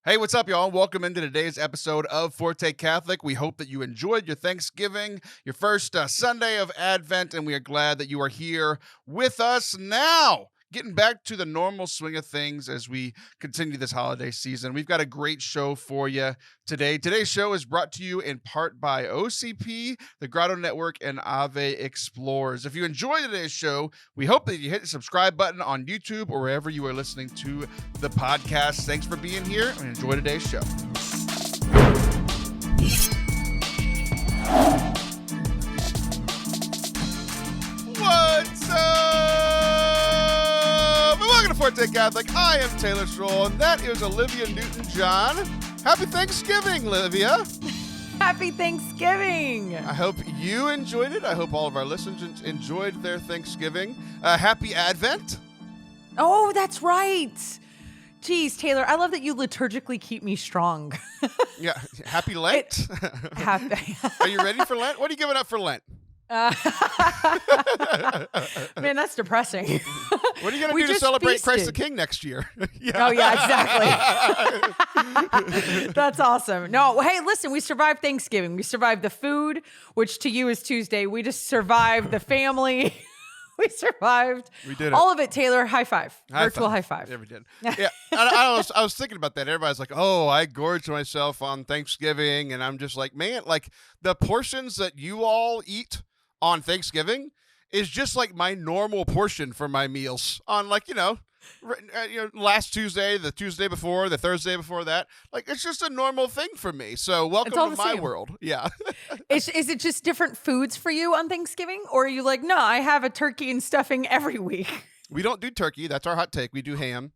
Hey, what's up, y'all? Welcome into today's episode of Forte Catholic. We hope that you enjoyed your Thanksgiving, your first Sunday of Advent, and we are glad that you are here with us now. Getting back to the normal swing of things as we continue this holiday season. We've got a great show for you today. Today's show is brought to you in part by OCP, the Grotto Network, and Ave Explorers. If you enjoyed today's show, we hope that you hit the subscribe button on YouTube or wherever you are listening to the podcast. Thanks for being here and enjoy today's show. What's up? Welcome to Forte Catholic. I am Taylor Stroll, and that is Olivia Newton-John. Happy Thanksgiving, Olivia. Happy Thanksgiving. I hope you enjoyed it. I hope all of our listeners enjoyed their Thanksgiving. Happy Advent. Oh, that's right. Jeez, Taylor, I love that you liturgically keep me strong. Yeah. Happy Lent. Are you ready for Lent? What are you giving up for Lent? Man, that's depressing. What are you going to do to celebrate Christ the King next year? Yeah. Oh, yeah, exactly. That's awesome. No, hey, listen, we survived Thanksgiving. We survived the food, which to you is Tuesday. We just survived the family. We survived. We did it. All of it, Taylor. High five. Virtual high five. Yeah, we did. Yeah. I was thinking about that. Everybody's like, oh, I gorged myself on Thanksgiving. And I'm just like, man, like the portions that you all eat on Thanksgiving is just like my normal portion for my meals on last Tuesday, the Tuesday before, the Thursday before that. Like it's just a normal thing for me. So welcome to my world. Yeah. Is it just different foods for you on Thanksgiving? Or are you like, no, I have a turkey and stuffing every week? We don't do turkey. That's our hot take. We do ham.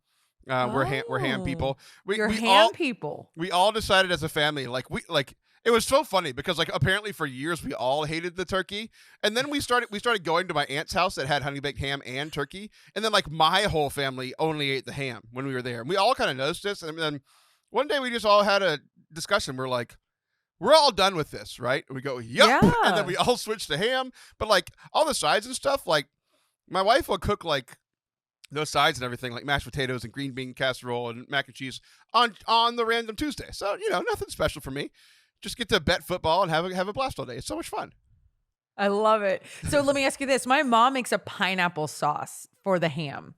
We're ham people. You're ham people. We all decided as a family, it was so funny because apparently for years we all hated the turkey, and then we started going to my aunt's house that had honey baked ham and turkey, and then my whole family only ate the ham when we were there, and we all kind of noticed this, and then one day we just all had a discussion. We're like, we're all done with this, right? And we go, yep, yeah. And then we all switched to ham, but all the sides and stuff, my wife will cook those sides and everything, like mashed potatoes and green bean casserole and mac and cheese on the random Tuesday. So nothing special for me. Just get to bet football and have a blast all day. It's so much fun. I love it. So let me ask you this. My mom makes a pineapple sauce for the ham.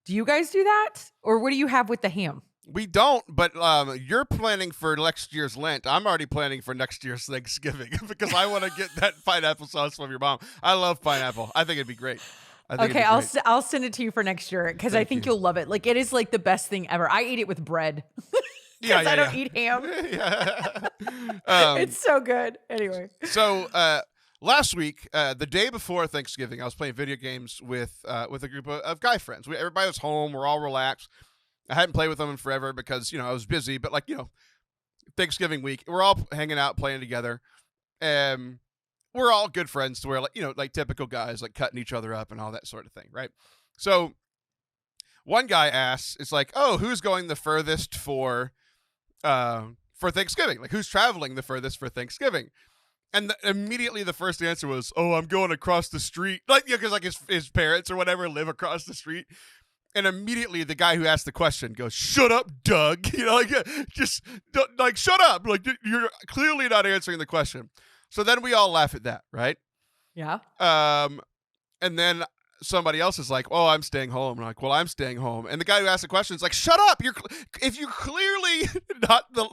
Do you guys do that? Or what do you have with the ham? We don't, but you're planning for next year's Lent. I'm already planning for next year's Thanksgiving because I want to get that pineapple sauce from your mom. I love pineapple. I think it'd be great. Okay, I'll send it to you for next year because I think you'll love it. It is the best thing ever. I eat it with bread. Because I don't eat ham. It's so good. Anyway. So last week, the day before Thanksgiving, I was playing video games with a group of guy friends. Everybody was home. We're all relaxed. I hadn't played with them in forever because, I was busy. But Thanksgiving week, we're all hanging out, playing together. We're all good friends to where, typical guys, cutting each other up and all that sort of thing, right? So one guy asks, it's oh, who's going the furthest for Thanksgiving? Who's traveling the furthest for Thanksgiving? And immediately the first answer was, oh, I'm going across the street. Because his parents or whatever live across the street. And immediately the guy who asked the question goes, shut up, Doug. Just shut up. You're clearly not answering the question. So then we all laugh at that, right? Yeah. And then somebody else is like, oh, I'm staying home. I'm like, well, I'm staying home. And the guy who asked the question is like, shut up. If you're clearly not the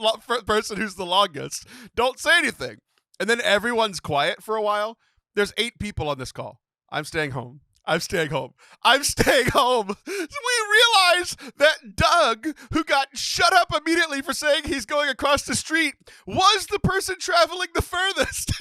person who's the longest, don't say anything. And then everyone's quiet for a while. There's 8 people on this call. I'm staying home. I'm staying home. I'm staying home. We realize that Doug, who got shut up immediately for saying he's going across the street, was the person traveling the furthest.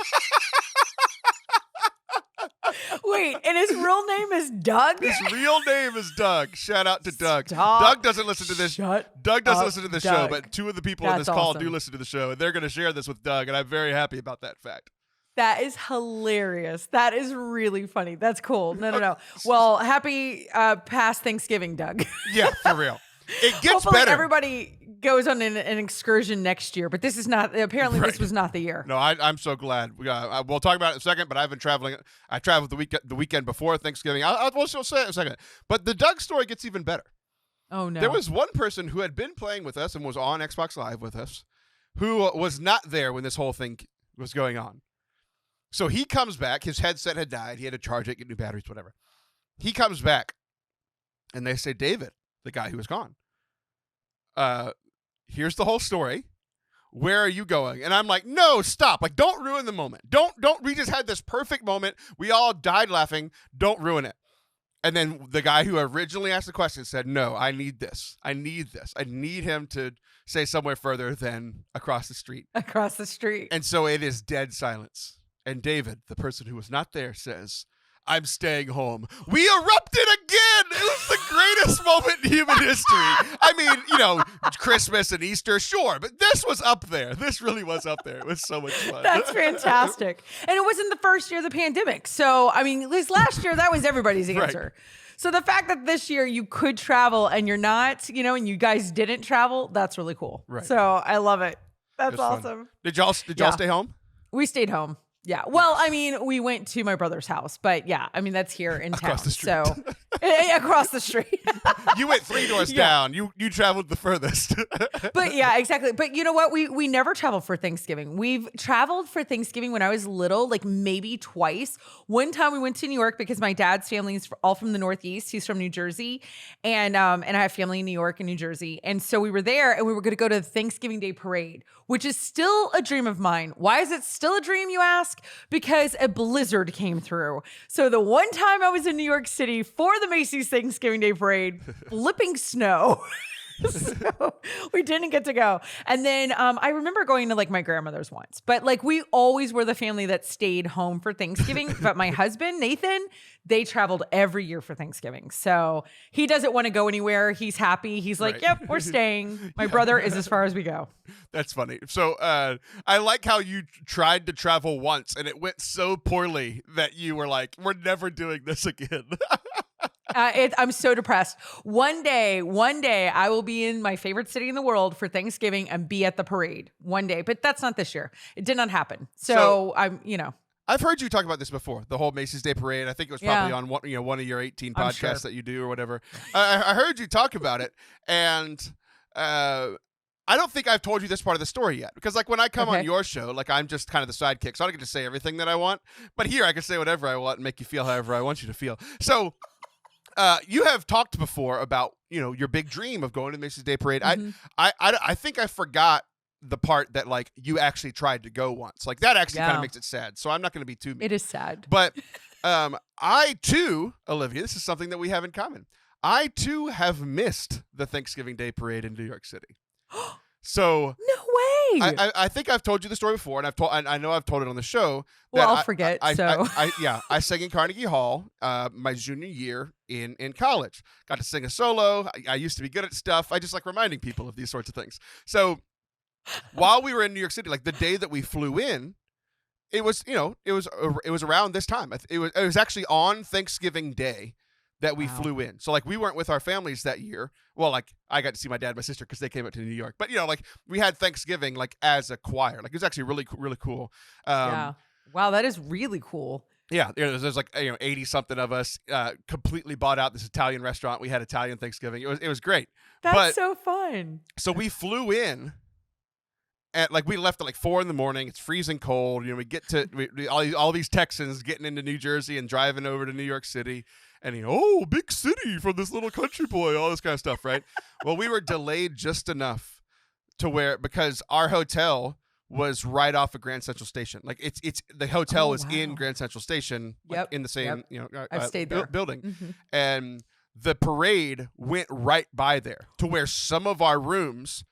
Wait, and his real name is Doug? His real name is Doug. Shout out to Doug. Stop. Doug doesn't listen to this. Doug doesn't listen to the show, but 2 of the people on this call do listen to the show, and they're going to share this with Doug, and I'm very happy about that fact. That is hilarious. That is really funny. That's cool. No. Well, happy past Thanksgiving, Doug. Yeah, for real. It gets Hopefully better. Everybody goes on an excursion next year, but this is not. Apparently, This was not the year. No, I'm so glad. We'll talk about it in a second. But I've been traveling. I traveled the weekend before Thanksgiving. We'll say it in a second. But the Doug story gets even better. Oh no. There was one person who had been playing with us and was on Xbox Live with us who was not there when this whole thing was going on. So he comes back. His headset had died. He had to charge it, get new batteries, whatever. He comes back, and they say, David, the guy who was gone, here's the whole story. Where are you going? And I'm like, no, stop. Like, don't ruin the moment. Don't. We just had this perfect moment. We all died laughing. Don't ruin it. And then the guy who originally asked the question said, no, I need this. I need him to say somewhere further than across the street. Across the street. And so it is dead silence. And David, the person who was not there, says, I'm staying home. We erupted again. It was the greatest moment in human history. I mean, Christmas and Easter, sure, but this was up there. This really was up there. It was so much fun. That's fantastic. And it wasn't the first year of the pandemic. So, I mean, at least last year, that was everybody's answer. Right. So the fact that this year you could travel and you're not, and you guys didn't travel, that's really cool. Right. So I love it. That's awesome. Fun. Did y'all stay home? We stayed home. Yeah. Well, I mean, we went to my brother's house, but yeah, I mean, that's here in town. Across the street. So across the street. You went 3 doors down. You traveled the furthest. But yeah, exactly. But you know what? We never traveled for Thanksgiving. We've traveled for Thanksgiving when I was little, like maybe twice. One time we went to New York because my dad's family is all from the Northeast. He's from New Jersey. And I have family in New York and New Jersey. And so we were there and we were going to go to the Thanksgiving Day parade, which is still a dream of mine. Why is it still a dream, you ask? Because a blizzard came through. So the one time I was in New York City for the Macy's Thanksgiving Day parade, flipping snow. So we didn't get to go. And then I remember going to like my grandmother's once, but like we always were the family that stayed home for Thanksgiving. But my husband, Nathan, they traveled every year for Thanksgiving. So he doesn't want to go anywhere. He's happy. He's like, yep, we're staying. My brother is as far as we go. That's funny. So I like how you tried to travel once and it went so poorly that you were like, we're never doing this again. I'm so depressed. One day, I will be in my favorite city in the world for Thanksgiving and be at the parade one day. But that's not this year. It did not happen. So I'm, I've heard you talk about this before, the whole Macy's Day Parade. I think it was probably on one of your 18 podcasts that you do or whatever. I heard you talk about it, and I don't think I've told you this part of the story yet. Because like when I come on your show, like I'm just kind of the sidekick, so I don't get to say everything that I want. But here I can say whatever I want and make you feel however I want you to feel. So you have talked before about your big dream of going to the Macy's Day Parade. Mm-hmm. I think I forgot the part that like you actually tried to go once. Like that actually kind of makes it sad. So I'm not going to be too mean. It is sad. But I too, Olivia, this is something that we have in common. I too have missed the Thanksgiving Day Parade in New York City. So no way. I think I've told you the story before, and I know I've told it on the show. Well, I'll forget. I sang in Carnegie Hall my junior year in college. Got to sing a solo. I used to be good at stuff. I just like reminding people of these sorts of things. So while we were in New York City, like the day that we flew in, it was around this time. It was actually on Thanksgiving Day that we flew in. So like we weren't with our families that year. Well, like I got to see my dad and my sister because they came up to New York. But like we had Thanksgiving like as a choir. Like it was actually really, really cool. Yeah. Wow, that is really cool. Yeah, there's like 80 something of us. Completely bought out this Italian restaurant. We had Italian Thanksgiving. It was great. That's so fun. So we flew in. And like we left at like 4 a.m. It's freezing cold. We get to all these Texans getting into New Jersey and driving over to New York City, and big city from this little country boy, all this kind of stuff, right? Well, we were delayed just enough to where because our hotel was right off of Grand Central Station. Like it's the hotel was in Grand Central Station, in the same I've stayed there. building, and the parade went right by there to where some of our rooms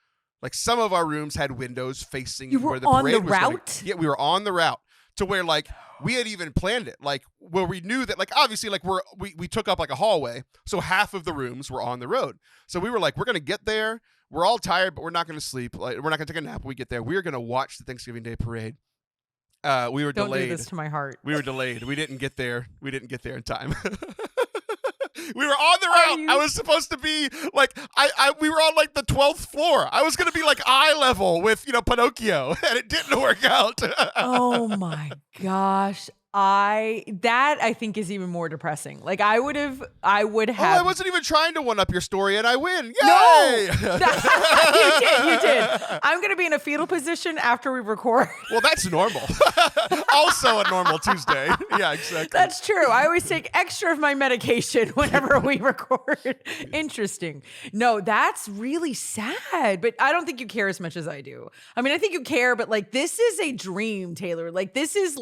had windows facing where the parade was going. Yeah, we were on the route to where like we had even planned it, like where we knew that like obviously like we took up like a hallway, so half of the rooms were on the road. So we were like, we're gonna get there. We're all tired, but we're not gonna sleep. Like we're not gonna take a nap when we get there. We're gonna watch the Thanksgiving Day Parade. We were delayed. Don't do this to my heart. We were delayed. We didn't get there. We didn't get there in time. We were on the route. I was supposed to be like, we were on like the 12th floor. I was going to be like eye level with, Pinocchio, and it didn't work out. Oh my gosh. I think is even more depressing. Like I would have. Oh, I wasn't even trying to one up your story, and I win. Yay! No, you did. I'm gonna be in a fetal position after we record. Well, that's normal. Also a normal Tuesday. Yeah, exactly. That's true. I always take extra of my medication whenever we record. Interesting. No, that's really sad. But I don't think you care as much as I do. I mean, I think you care, but like this is a dream, Taylor. Like this is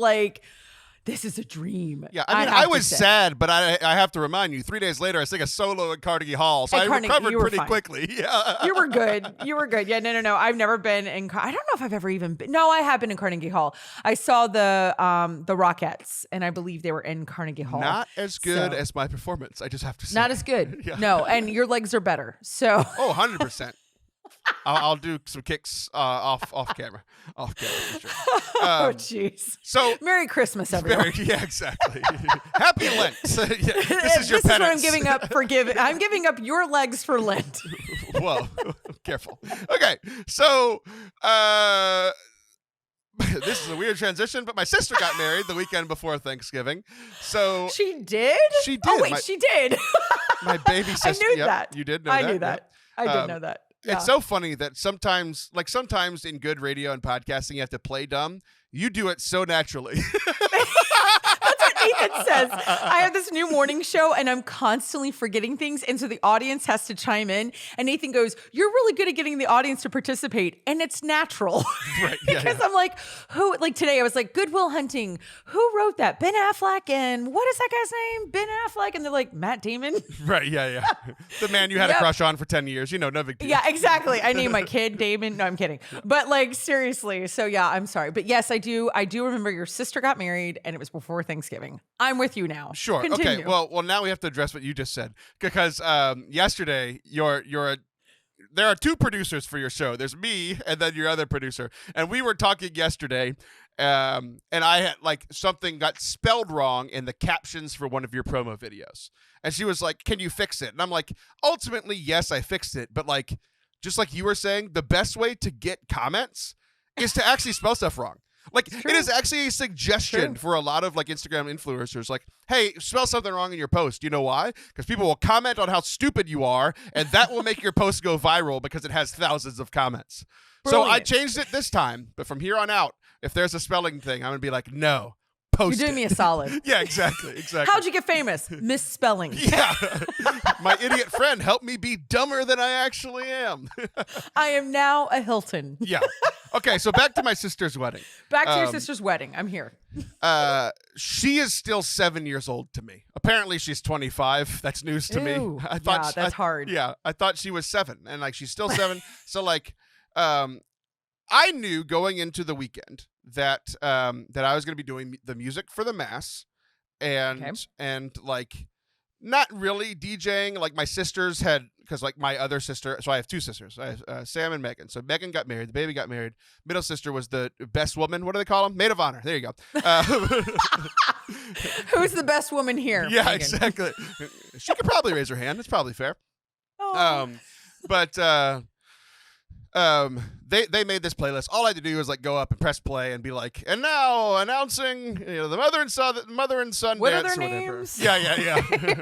a dream. Yeah, I mean, I was sad, but I have to remind you, 3 days later, I sang a solo at Carnegie Hall, so I recovered pretty quickly. Yeah, you were good. Yeah, no. I've never been in. I don't know if I've ever even been. No, I have been in Carnegie Hall. I saw the Rockettes, and I believe they were in Carnegie Hall. Not as good as my performance. I just have to say. Not as good. Yeah. No, and your legs are better. So. Oh, 100%. I'll do some kicks off camera. Off camera for sure. Oh, jeez. So Merry Christmas, everyone. Yeah, exactly. Happy Lent. Yeah, this is your penance. This is what I'm giving up for I'm giving up your legs for Lent. Whoa, careful. Okay, so this is a weird transition, but my sister got married the weekend before Thanksgiving. So she did. She did. Oh wait, she did. My baby sister. I knew that. You did know that. I knew that. Yep. I did know that. Yeah. It's so funny that sometimes in good radio and podcasting, you have to play dumb. You do it so naturally. That's what Nathan says. I have this new morning show and I'm constantly forgetting things. And so the audience has to chime in. And Nathan goes, "You're really good at getting the audience to participate." And it's natural. Right. Yeah, because I'm like, like today I was like, Good Will Hunting. Who wrote that? Ben Affleck. And what is that guy's name? Ben Affleck. And they're like, Matt Damon. Right. Yeah. The man you had a crush on for 10 years. No big deal. Yeah, exactly. I named my kid Damon. No, I'm kidding. But like, seriously. So yeah, I'm sorry. But yes, I do remember your sister got married and it was before Thanksgiving. I'm with you now. Sure. Continue. Okay. Well, now we have to address what you just said because yesterday there are two producers for your show. There's me and then your other producer, and we were talking yesterday, and I had something got spelled wrong in the captions for one of your promo videos, and she was like, "Can you fix it?" And I'm like, "Ultimately, yes, I fixed it, but just like you were saying, the best way to get comments is to actually spell stuff wrong." It is actually a suggestion for a lot of Instagram influencers. Hey, spell something wrong in your post. You know why? Because people will comment on how stupid you are, and that will make your post go viral because it has thousands of comments. Brilliant. So I changed it this time, but from here on out, if there's a spelling thing, I'm going to be like, no. Post You're doing me a solid. Yeah, exactly. How'd you get famous? Misspelling. Yeah. My idiot friend helped me be dumber than I actually am. I am now a Hilton. Yeah. Okay, so back to my sister's wedding. Back to your sister's wedding. I'm here. She is still 7 years old to me. Apparently she's 25. That's news to me. I thought that's hard. Yeah, I thought she was 7, and she's still 7. So I knew going into the weekend that I was going to be doing the music for the mass, and not really DJing. My sisters had, because my other sister, so I have two sisters. I have Sam and Megan. So Megan got married, the baby got married. Middle sister was the best woman. What do they call them? Maid of honor. There you go. Who's the best woman here? Yeah, Megan? exactly. She could probably raise her hand. It's probably fair. Oh. They made this playlist. All I had to do was go up and press play and be like, and now announcing the mother and son what dance are their or whatever. names? Yeah. You're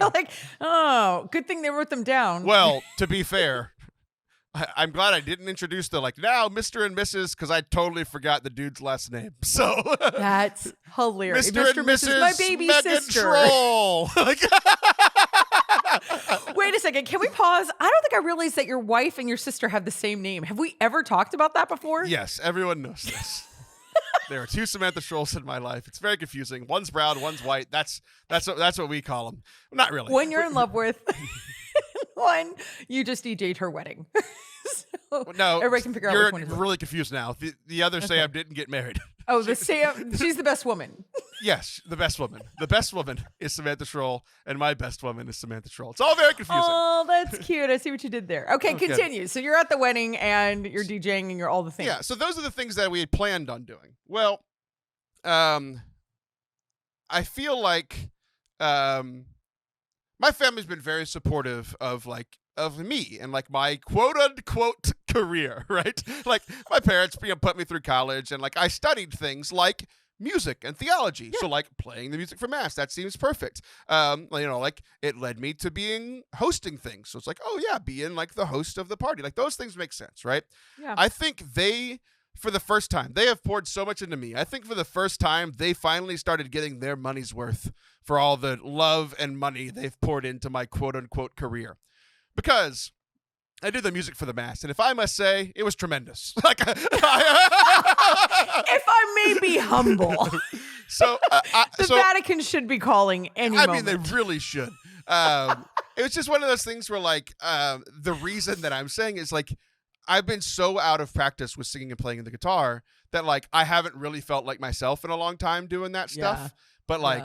oh, good thing they wrote them down. Well, to be fair, I'm glad I didn't introduce the now Mr. and Mrs. because I totally forgot the dude's last name. So that's hilarious. Mr. and Mrs. My baby Megan sister. Troll. Wait a second. Can we pause? I don't think I realized that your wife and your sister have the same name. Have we ever talked about that before? Yes, everyone knows this. There are two Samantha Trolls in my life. It's very confusing. One's brown, one's white. That's what we call them. Not really. One you're in love with. One you just DJ'd her wedding. So no, everybody can figure out you're which one is really confused now. The other Sam didn't get married. Oh, the Sam. She's the best woman. Yes, the best woman. The best woman is Samantha Troll, and my best woman is Samantha Troll. It's all very confusing. Oh, that's cute. I see what you did there. Okay, continue. So you're at the wedding, and you're DJing, and you're all the things. Yeah, so those are the things that we had planned on doing. Well, I feel like my family's been very supportive of me and my quote unquote career, right? My parents put me through college, and I studied things like music and theology. So like playing the music for mass, that seems perfect. Like it led me to hosting things. So it's like, oh yeah, being like the host of the party. Like those things make sense, right? Yeah. I think for the first time, they have poured so much into me. I think for the first time, they finally started getting their money's worth for all the love and money they've poured into my quote unquote career. Because I did the music for the mass, and if I must say, it was tremendous. Like, if I may be humble, the Vatican should be calling any moment. They really should. It was just one of those things where, like, the reason that I'm saying is like, I've been so out of practice with singing and playing the guitar that like I haven't really felt like myself in a long time doing that stuff. Yeah. But like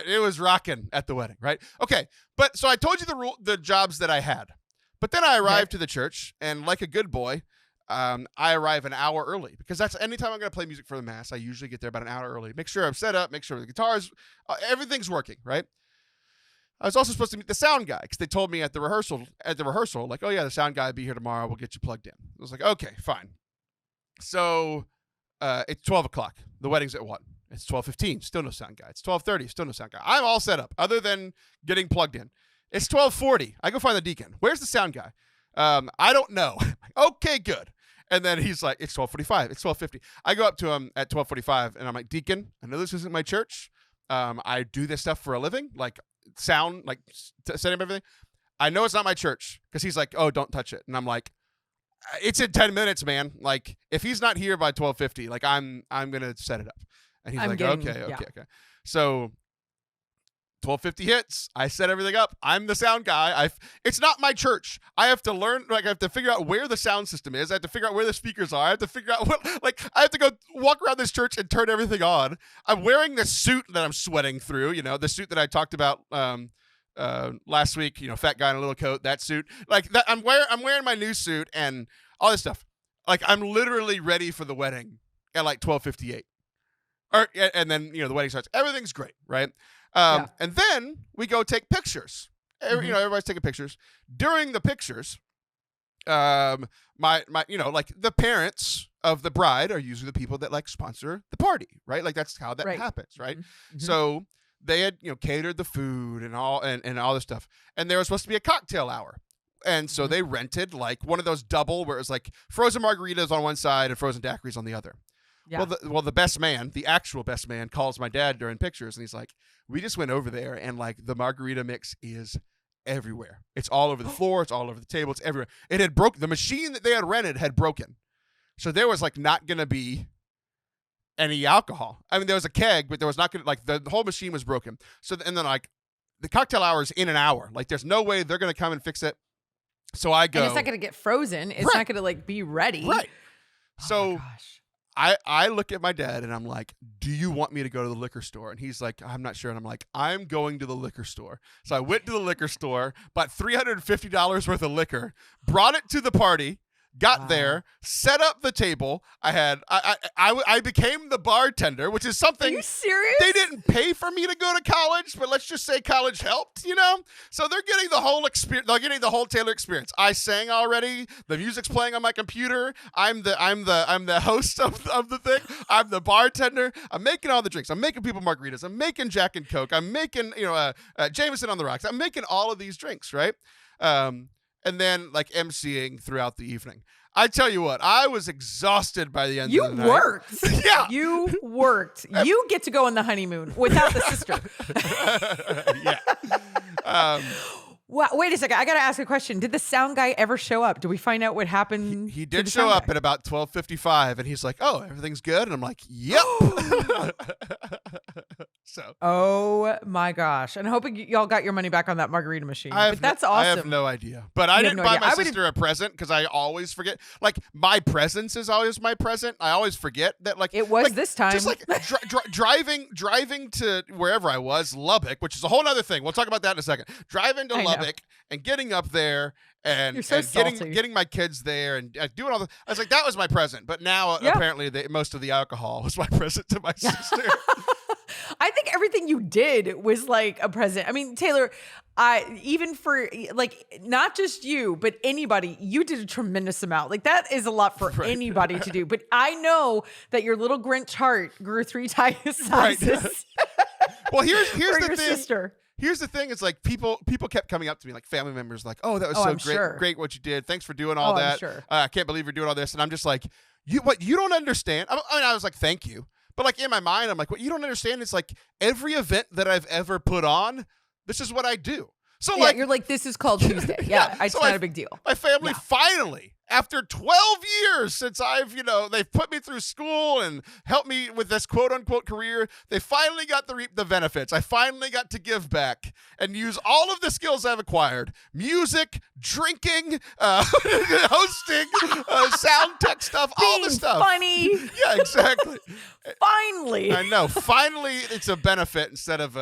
it was rocking at the wedding, right? Okay, but so I told you the jobs that I had, but then I arrived to the church, and like a good boy, I arrive an hour early because that's anytime I'm going to play music for the mass, I usually get there about an hour early. Make sure I'm set up, make sure the guitars, everything's working, right? I was also supposed to meet the sound guy because they told me at the rehearsal, like, oh yeah, the sound guy will be here tomorrow. We'll get you plugged in. I was like, okay, fine. So it's 12 o'clock. The wedding's at 1. It's 12:15. Still no sound guy. It's 12:30. Still no sound guy. I'm all set up other than getting plugged in. It's 12:40. I go find the deacon. Where's the sound guy? I don't know. Okay, good. And then he's like, it's 12:45. It's 12:50. I go up to him at 12:45 and I'm like, Deacon, I know this isn't my church. I do this stuff for a living, like sound, like setting up everything. I know it's not my church because he's like, oh, don't touch it. And I'm like, it's in 10 minutes, man. Like if he's not here by 12:50, like I'm going to set it up. And he's okay. So 12:50 hits. I set everything up. I'm the sound guy. It's not my church. I have to learn. Like I have to figure out where the sound system is. I have to figure out where the speakers are. I have to figure out what. Like I have to go walk around this church and turn everything on. I'm wearing the suit that I'm sweating through. You know, the suit that I talked about last week. You know, fat guy in a little coat. That suit. Like that. I'm wearing my new suit and all this stuff. Like I'm literally ready for the wedding at like 12:58. And then, you know, the wedding starts. Everything's great, right? And then we go take pictures. You know, everybody's taking pictures. During the pictures, my you know, like the parents of the bride are usually the people that like sponsor the party, right? Like that's how that happens, right? Mm-hmm. So they had, you know, catered the food and all this stuff. And there was supposed to be a cocktail hour. And so they rented like one of those double where it was like frozen margaritas on one side and frozen daiquiris on the other. Yeah. Well, the best man, the actual best man, calls my dad during pictures, and he's like, "We just went over there, and like the margarita mix is everywhere. It's all over the floor. It's all over the table. It's everywhere. It had broke. The machine that they had rented had broken, so there was like not gonna be any alcohol. I mean, there was a keg, but there was not gonna like the whole machine was broken. So and then like the cocktail hour is in an hour. Like there's no way they're gonna come and fix it. So I go. And it's not gonna get frozen. It's not gonna like be ready. Right. Oh so. my gosh. I look at my dad and I'm like, do you want me to go to the liquor store? And he's like, I'm not sure. And I'm like, I'm going to the liquor store. So I went to the liquor store, bought $350 worth of liquor, brought it to the party, got there, set up the table. I became the bartender, which is something. Are you serious? They didn't pay for me to go to college, but let's just say college helped, you know? So they're getting the whole experience. They're getting the whole Taylor experience. I sang already. The music's playing on my computer. I'm the host of the thing. I'm the bartender. I'm making all the drinks. I'm making people margaritas. I'm making Jack and Coke. I'm making, Jameson on the rocks. I'm making all of these drinks, right? And then like emceeing throughout the evening. I tell you what, I was exhausted by the end of the night. You worked. Yeah. You worked. You get to go on the honeymoon without the sister. Yeah. Well, wait a second. I got to ask a question. Did the sound guy ever show up? Did we find out what happened? He did show up at about 12:55, and he's like, "Oh, everything's good," and I'm like, "Yep." So. Oh my gosh! And hoping y'all got your money back on that margarita machine. But that's awesome. I have no idea. But I didn't buy my sister a present because I always forget. Like my presence is always my present. I always forget that. Like it was this time. Just like driving to wherever I was, Lubbock, which is a whole other thing. We'll talk about that in a second. Driving to Lubbock and getting up there and getting my kids there and doing all the. I was like, that was my present. But now apparently most of the alcohol was my present to my sister. I think everything you did was like a present. I mean, Taylor, even for like not just you, but anybody, you did a tremendous amount. Like that is a lot for anybody to do. But I know that your little Grinch heart grew 3 sizes. Well, here's the thing. Sister. Here's the thing. It's like people kept coming up to me, like family members, like, "Oh, that was so great what you did. Thanks for doing all that. I can't believe you're doing all this." And I'm just like, you don't understand. I mean, I was like, "Thank you," but like in my mind, I'm like, "What you don't understand is like every event that I've ever put on, this is what I do." So like, you're like, this is called Tuesday. Yeah, it's not a big deal. My family finally, after 12 years since they've put me through school and helped me with this quote unquote career, they finally got to reap the benefits. I finally got to give back and use all of the skills I've acquired: music, drinking, hosting, sound tech stuff, all the stuff. Funny. Yeah, exactly. Finally. I know. Finally, it's a benefit instead of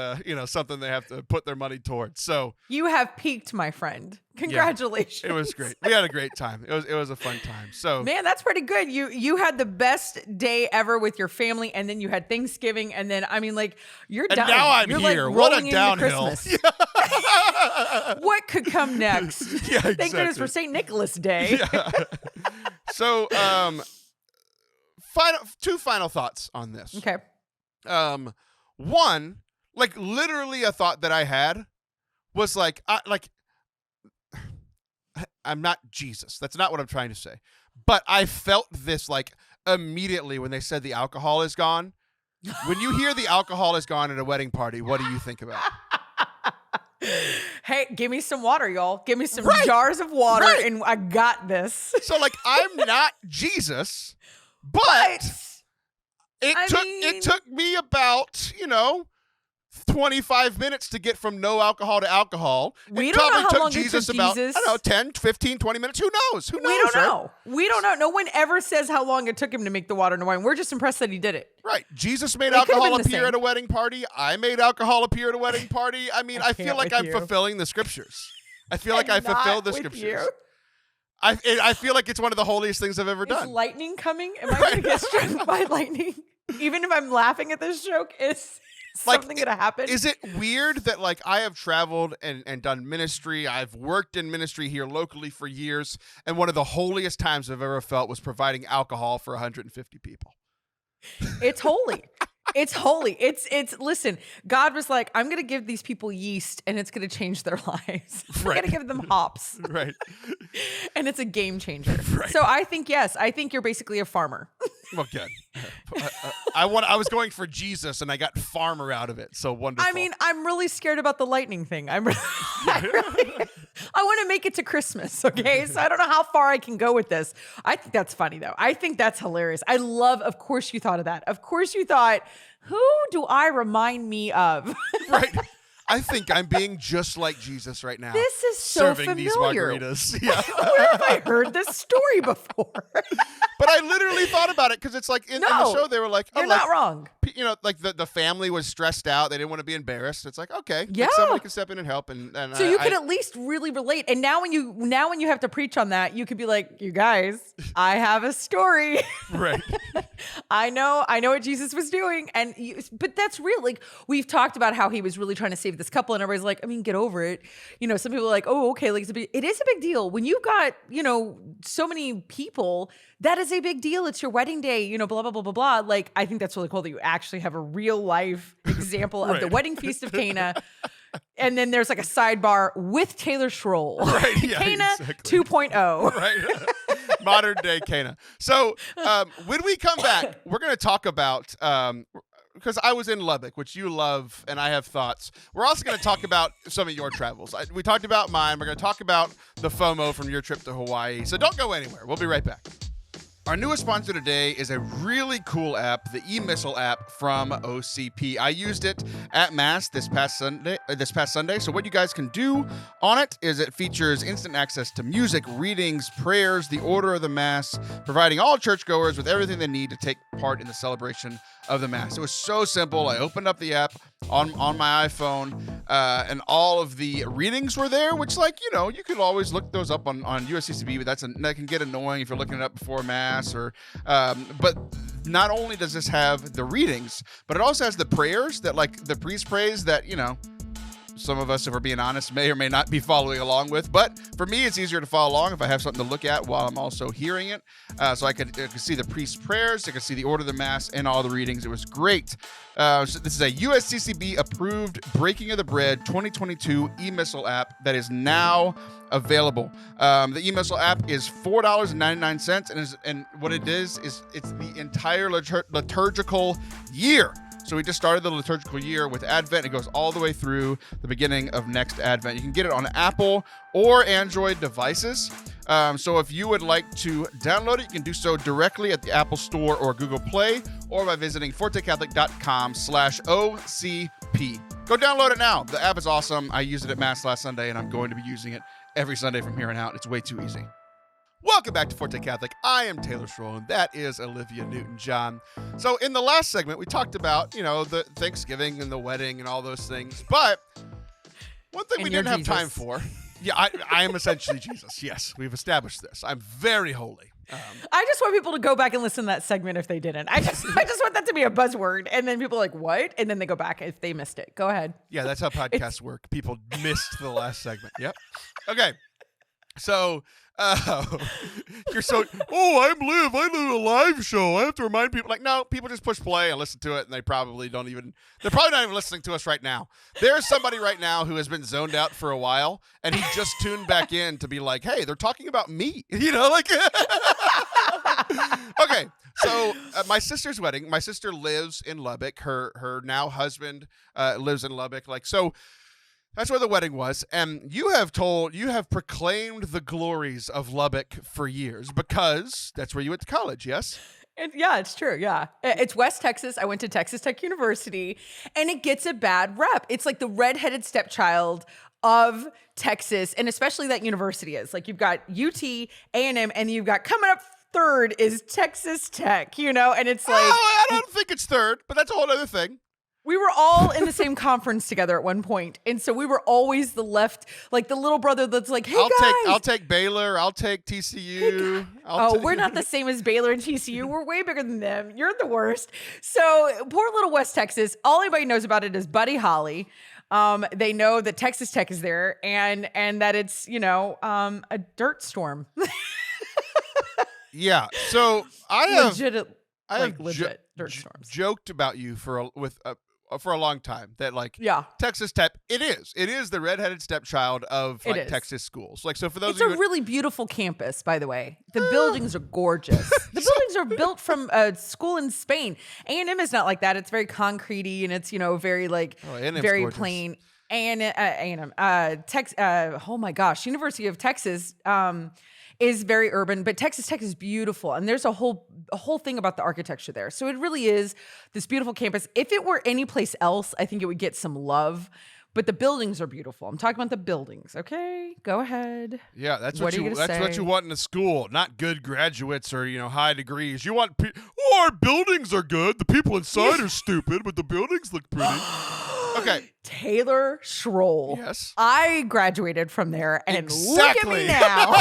something they have to put their money towards. So you have peaked, my friend. Congratulations. Yeah, it was great. We had a great time. It was a fun time. So man, that's pretty good. You had the best day ever with your family, and then you had Thanksgiving, and then I mean, like you're done. And now I'm you're here. Like what a downhill. What could come next? Yeah, exactly. Thank goodness for St. Nicholas Day. Yeah. So two final thoughts on this. Okay. One, like literally a thought that I had was like, I'm not Jesus. That's not what I'm trying to say. But I felt this like immediately when they said the alcohol is gone. When you hear the alcohol is gone at a wedding party, what do you think about? Hey, give me some water, y'all. Give me some jars of water, and I got this. So like, I'm not Jesus, but it took me about, 25 minutes to get from no alcohol to alcohol. We don't know how long Jesus it took about, Jesus. I don't know, 10, 15, 20 minutes. Who knows? We don't know. We don't know. No one ever says how long it took him to make the water into wine. We're just impressed that he did it. Right. Jesus made alcohol appear at a wedding party. I made alcohol appear at a wedding party. I mean, I feel like I'm fulfilling the scriptures. I feel like I fulfilled the scriptures. I feel like it's one of the holiest things I've ever done. Is lightning coming? Am I going to get struck by lightning? Even if I'm laughing at this joke, is something going to happen? Is it weird that like I have traveled and done ministry? I've worked in ministry here locally for years, and one of the holiest times I've ever felt was providing alcohol for 150 people. It's holy. It's holy. It's listen, God was like, I'm going to give these people yeast and it's going to change their lives. I'm going to give them hops. Right. And it's a game changer. Right. So I think, yes, I think you're basically a farmer. Well, good. I was going for Jesus and I got farmer out of it. So wonderful. I mean, I'm really scared about the lightning thing. I want to make it to Christmas. Okay. So I don't know how far I can go with this. I think that's funny though. I think that's hilarious. I love, of course you thought of that. Of course you thought, who do I remind me of? Right. I think I'm being just like Jesus right now. This is so serving familiar. these margaritas. Yeah. Where have I heard this story before? But I literally thought about it because it's like in the show they were like, you're not wrong. Like the family was stressed out. They didn't want to be embarrassed. It's like, okay, yeah, somebody can step in and help. And so you can at least really relate. And now when you have to preach on that, you could be like, you guys, I have a story. Right. I know what Jesus was doing. But that's real. Like we've talked about how he was really trying to save this couple and everybody's like, I mean, get over it. Some people are like, oh, okay. Like it is a big deal. When you've got, so many people, that is a big deal. It's your wedding day, blah, blah, blah, blah, blah. Like, I think that's really cool that you actually have a real life example of the wedding feast of Cana. And then there's like a sidebar with Taylor Schroll. Right, yeah, Cana exactly. 2.0. Right. Modern day Cana. So when we come back, we're going to talk about, because I was in Lubbock, which you love, and I have thoughts. We're also going to talk about some of your travels. We talked about mine. We're going to talk about the FOMO from your trip to Hawaii. So don't go anywhere. We'll be right back. Our newest sponsor today is a really cool app, the eMissal app from OCP. I used it at Mass this past Sunday. So what you guys can do on it is it features instant access to music, readings, prayers, the order of the Mass, providing all churchgoers with everything they need to take part in the celebration of the Mass. It was so simple. I opened up the app on my iPhone, and all of the readings were there, which, you could always look those up on USCCB, but that can get annoying if you're looking it up before Mass. But not only does this have the readings, but it also has the prayers that like the priest prays that, some of us, if we're being honest, may or may not be following along with. But for me, it's easier to follow along if I have something to look at while I'm also hearing it. So I could see the priest's prayers, I could see the order of the mass, and all the readings. It was great. So this is a USCCB approved Breaking of the Bread 2022 e-missal app that is now available. The e-missal app is $4.99, and what it is it's the entire liturgical year. So we just started the liturgical year with Advent. It goes all the way through the beginning of next Advent. You can get it on Apple or Android devices. So if you would like to download it, you can do so directly at the Apple Store or Google Play, or by visiting fortecatholic.com/OCP. Go download it now. The app is awesome. I used it at Mass last Sunday, and I'm going to be using it every Sunday from here on out. It's way too easy. Welcome back to Forte Catholic. I am Taylor Schroll, and that is Olivia Newton-John. So in the last segment, we talked about, the Thanksgiving and the wedding and all those things. But one thing we didn't have time for. Yeah, I am essentially Jesus. Yes, we've established this. I'm very holy. I just want people to go back and listen to that segment if they didn't. I just want that to be a buzzword, and then people are like, what? And then they go back if they missed it. Go ahead. Yeah, that's how podcasts work. People missed the last segment. Yep. Okay. So... you're so, I'm Liv. I do a live show. I have to remind people. Like, no, people just push play and listen to it, and they're probably not even listening to us right now. There's somebody right now who has been zoned out for a while, and he just tuned back in to be like, hey, they're talking about me. Okay. So my sister's wedding, my sister lives in Lubbock. Her now husband lives in Lubbock. That's where the wedding was, and you have proclaimed the glories of Lubbock for years because that's where you went to college, yes? Yeah, it's true. Yeah. It's West Texas. I went to Texas Tech University, and it gets a bad rep. It's like the redheaded stepchild of Texas, and especially that university is. Like, you've got UT, A&M, and you've got coming up third is Texas Tech, and it's like... Oh, I don't think it's third, but that's a whole other thing. We were all in the same conference together at one point, and so we were always the left, like the little brother that's like, "Hey, I'll take Baylor. I'll take TCU." We're not the same as Baylor and TCU. We're way bigger than them. You're the worst. So poor little West Texas. All anybody knows about it is Buddy Holly. They know that Texas Tech is there, and that it's a dirt storm. Yeah. So I have legit dirt storms. Joked about you for a long time that Texas Tech it is the redheaded stepchild of Texas schools. So for those it's a really beautiful campus, by the way. The buildings are gorgeous. The buildings are built from a school in Spain. A&M is not like that. It's very concretey, and it's very very gorgeous. Plain. And A&M oh my gosh, University of Texas is very urban, but Texas Tech is beautiful, and there's a whole thing about the architecture there. So it really is this beautiful campus. If it were any place else, I think it would get some love, but the buildings are beautiful. I'm talking about the buildings. Okay, go ahead. Yeah, that's what you want in a school, not good graduates or high degrees. You want our buildings are good. The people inside are stupid, but the buildings look pretty. Okay. Taylor Schroll. Yes. I graduated from there, and exactly. Look at me now.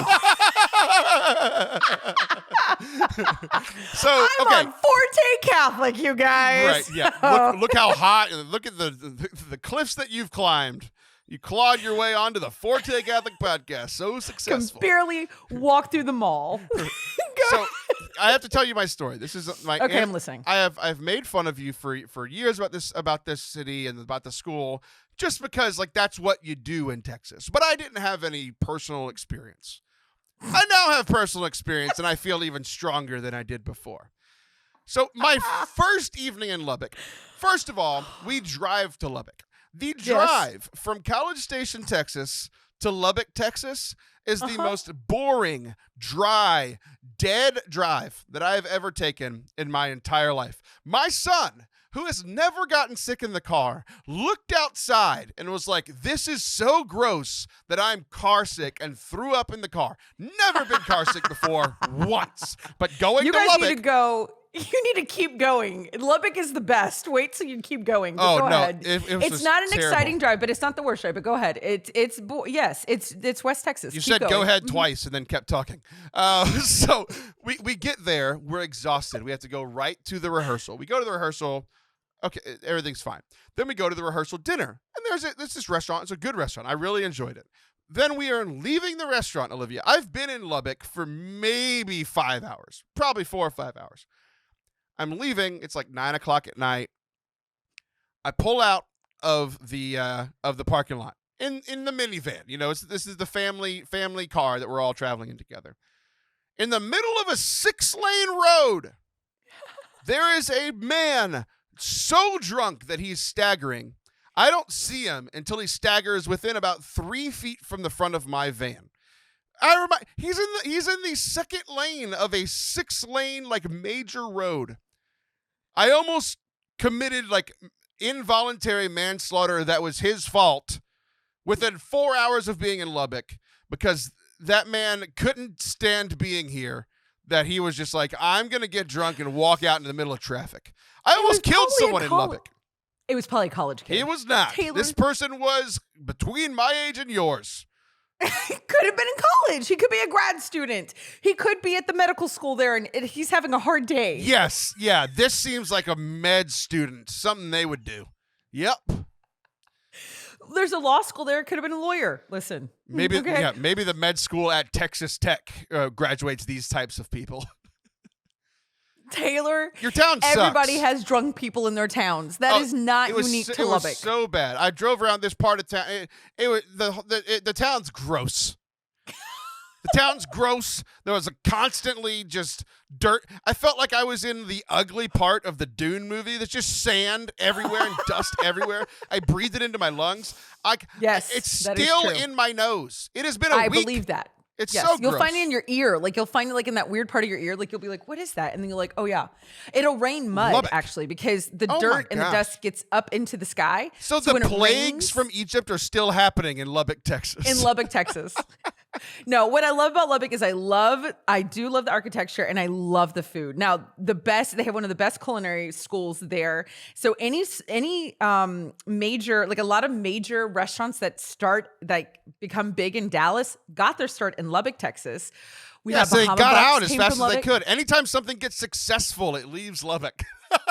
So I'm on Forte Catholic, you guys. Right, yeah. Look how hot, and look at the cliffs that you've climbed. You clawed your way onto the Forte Catholic podcast. So successful. Can barely walk through the mall. So I have to tell you my story. This is my okay. I'm listening. I've made fun of you for years about this city and about the school, just because that's what you do in Texas. But I didn't have any personal experience. I now have personal experience, and I feel even stronger than I did before. So my first evening in Lubbock. First of all, we drive to Lubbock. The drive from College Station, Texas to Lubbock, Texas is the most boring, dry, dead drive that I have ever taken in my entire life. My son, who has never gotten sick in the car, looked outside and was like, this is so gross that I'm car sick, and threw up in the car. Never been car sick before once. But going to Lubbock. Need to go. You need to keep going. Lubbock is the best. Wait till you keep going. But Oh, go no. ahead. It's not an terrible. exciting drive, but it's not the worst drive. But go ahead. Yes, it's West Texas. You Keep said going. go ahead twice and then kept talking. So we get there. We're exhausted. We have to go right to the rehearsal. We go to the rehearsal. Okay, everything's fine. Then we go to the rehearsal dinner. And there's this restaurant. It's a good restaurant. I really enjoyed it. Then we are leaving the restaurant, Olivia. I've been in Lubbock for maybe 5 hours. Probably 4 or 5 hours. I'm leaving. It's like 9 o'clock at night. I pull out of the parking lot in the minivan. You know, this is the family car that we're all traveling in together. In the middle of a 6-lane road, there is a man so drunk that he's staggering. I don't see him until he staggers within about 3 feet from the front of my van. He's in the second lane of a 6-lane like major road. I almost committed like involuntary manslaughter that was his fault within 4 hours of being in Lubbock because that man couldn't stand being here. That he was just like, I'm gonna get drunk and walk out in the middle of traffic. I almost killed someone in Lubbock. It was probably a college kid. He was not. Taylor. This person was between my age and yours. He could have been in college. He could be a grad student. He could be at the medical school there, and he's having a hard day. Yes, yeah. This seems like a med student. Something they would do. Yep. There's a law school there. Could have been a lawyer. Listen. Maybe, okay. yeah. Maybe the med school at Texas Tech graduates these types of people. Taylor, your town sucks. Everybody has drunk people in their towns. That is not unique to Lubbock. It was so bad. I drove around this part of town. The town's gross. The town's gross. There was constantly just dirt. I felt like I was in the ugly part of the Dune movie. There's just sand everywhere and dust everywhere. I breathed it into my lungs. Yes, it's still in my nose. It has been a week. I believe that. It's yes, so gross. You'll find it in your ear. Like you'll find it like in that weird part of your ear. Like you'll be like, what is that? And then you're like, oh yeah. It'll rain mud Lubbock. Actually because the dirt and the dust gets up into the sky. So the plagues from Egypt are still happening in Lubbock, Texas. In Lubbock, Texas. No, what I love about Lubbock is I do love the architecture and I love the food. Now, they have one of the best culinary schools there. So any major, like a lot of major restaurants that become big in Dallas got their start in Lubbock, Texas. So they got out as fast as they could. Anytime something gets successful, it leaves Lubbock.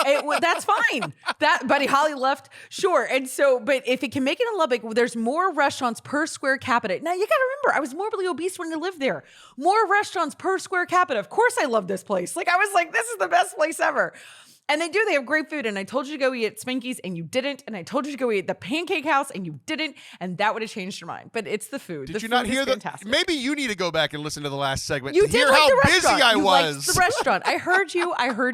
That's fine. That Buddy Holly left, sure. And so, but if it can make it in Lubbock, there's more restaurants per square capita. Now you got to remember, I was morbidly obese when I lived there. More restaurants per square capita. Of course, I love this place. Like I was like, this is the best place ever. And they have great food. And I told you to go eat at Spanky's and you didn't. And I told you to go eat at the Pancake House and you didn't. And that would have changed your mind. But it's the food. Did you not hear that? Maybe you need to go back and listen to the last segment to hear how busy I was. Liked the restaurant. I heard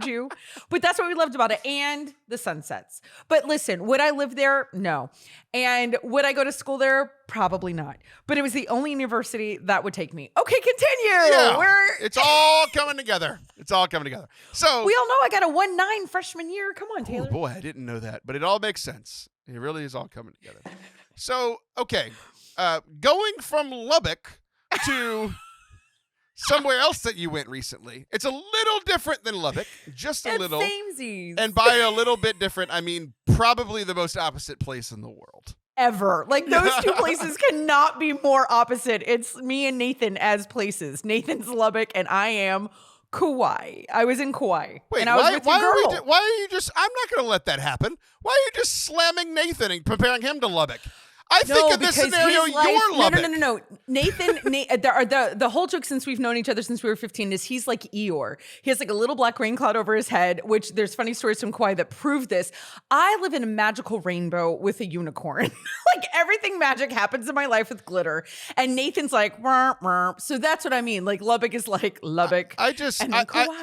you. But that's what we loved about it. And the sunsets. But listen, would I live there? No. And would I go to school there? Probably not. But it was the only university that would take me. Okay, continue. Yeah, it's all coming together. So we all know I got a 1.9 freshman year. Come on, Taylor. Oh boy, I didn't know that, but it all makes sense. It really is all coming together. So, okay, going from Lubbock to somewhere else that you went recently. It's a little different than Lubbock, just a little. Samesies. And by a little bit different, I mean probably the most opposite place in the world. Ever. Like those two places cannot be more opposite. It's me and Nathan as places. Nathan's Lubbock and I am Kauai. I was in Kauai. Wait, and I was with your girl. Why are you just, I'm not going to let that happen. Why are you just slamming Nathan and comparing him to Lubbock? I think in this scenario, you're Lubbock. No. Nathan, the whole joke since we've known each other since we were 15 is he's like Eeyore. He has like a little black rain cloud over his head, which there's funny stories from Kauai that prove this. I live in a magical rainbow with a unicorn. Like everything magic happens in my life with glitter. And Nathan's like, wah, wah. So that's what I mean. Like Lubbock is like Lubbock. I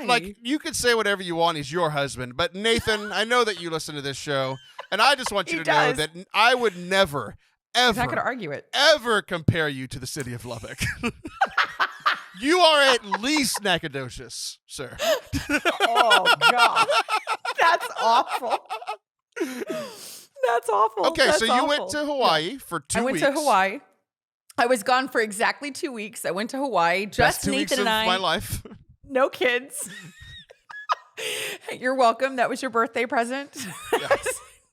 like you could say whatever you want. He's your husband. But Nathan, I know that you listen to this show. And I just want you to know that I would never, ever, I'm not going to argue it. Ever compare you to the city of Lubbock. You are at least Nacogdoches, sir. Oh, God. That's awful. That's awful. Okay, That's so awful. you went to Hawaii for 2 weeks. I went to Hawaii. I was gone for exactly 2 weeks. I went to Hawaii. Just Best 2 Nathan weeks and of I. my life. No kids. You're welcome. That was your birthday present. Yeah.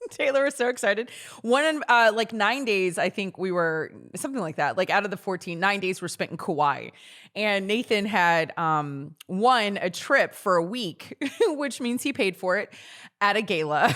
Taylor was so excited. One in like 9 days, I think we were something like that. Like out of the 14, 9 days were spent in Kauai. And Nathan had won a trip for a week, which means he paid for it at a gala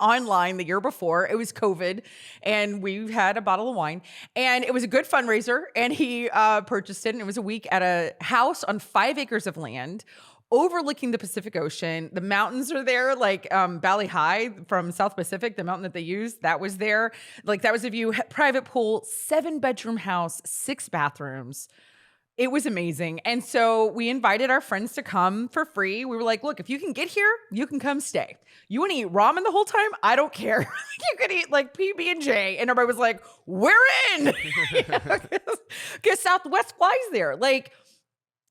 online the year before. It was COVID, and we had a bottle of wine, and it was a good fundraiser. And he purchased it, and it was a week at a house on 5 acres of land overlooking the Pacific Ocean. The mountains are there, like Bali High from South Pacific, the mountain that they use, that was there. Like that was a view, private pool, 7-bedroom house, 6 bathrooms. It was amazing. And so we invited our friends to come for free. We were like, look, if you can get here, you can come stay. You want to eat ramen the whole time? I don't care. You could eat like PB&J. And everybody was like, we're in. Because Southwest flies there. Like,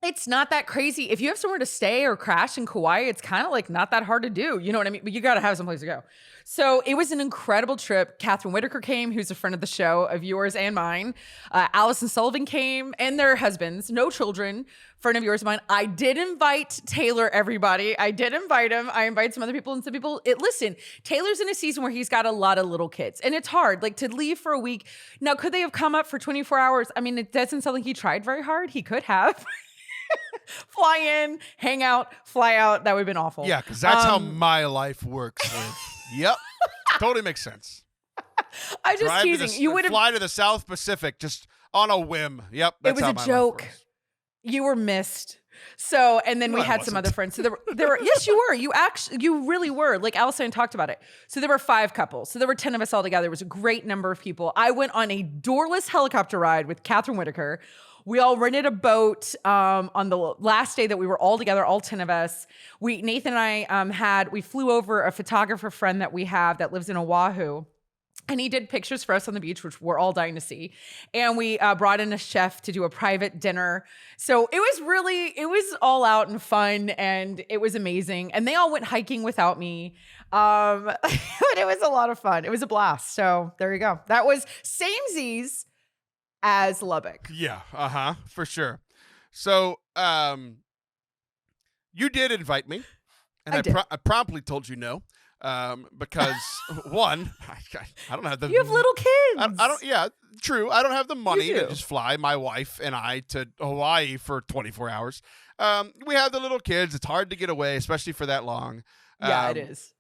it's not that crazy. If you have somewhere to stay or crash in Kauai, it's kind of like not that hard to do. You know what I mean? But you got to have someplace to go. So it was an incredible trip. Catherine Whitaker came, who's a friend of the show, of yours and mine. Allison Sullivan came, and their husbands, no children, friend of yours and mine. I did invite Taylor, everybody. I did invite him. I invited some other people, and some people, listen, Taylor's in a season where he's got a lot of little kids, and it's hard, like to leave for a week. Now, could they have come up for 24 hours? I mean, it doesn't sound like he tried very hard. He could have. Fly in, hang out, fly out. That would have been awful. Yeah, because that's how my life works. Yep. Totally makes sense. I'm just teasing. You would have fly to the South Pacific just on a whim. Yep. It was a joke. You were missed. So, and then we had some other friends. So there were, yes, you were. You really were. Like Allison talked about it. So there were 5 couples. So there were 10 of us all together. It was a great number of people. I went on a doorless helicopter ride with Catherine Whitaker. We all rented a boat on the last day that we were all together, all 10 of us. Nathan and I we flew over a photographer friend that we have that lives in Oahu. And he did pictures for us on the beach, which we're all dying to see. And we brought in a chef to do a private dinner. So it was all out and fun, and it was amazing. And they all went hiking without me. But it was a lot of fun. It was a blast. So there you go. That was samesies as Lubbock. Yeah, for sure. So, you did invite me, and I promptly told you no, because one, I don't have the. You have little kids. I don't. Yeah, true. I don't have the money to just fly my wife and I to Hawaii for 24 hours. We have the little kids. It's hard to get away, especially for that long. Yeah, it is.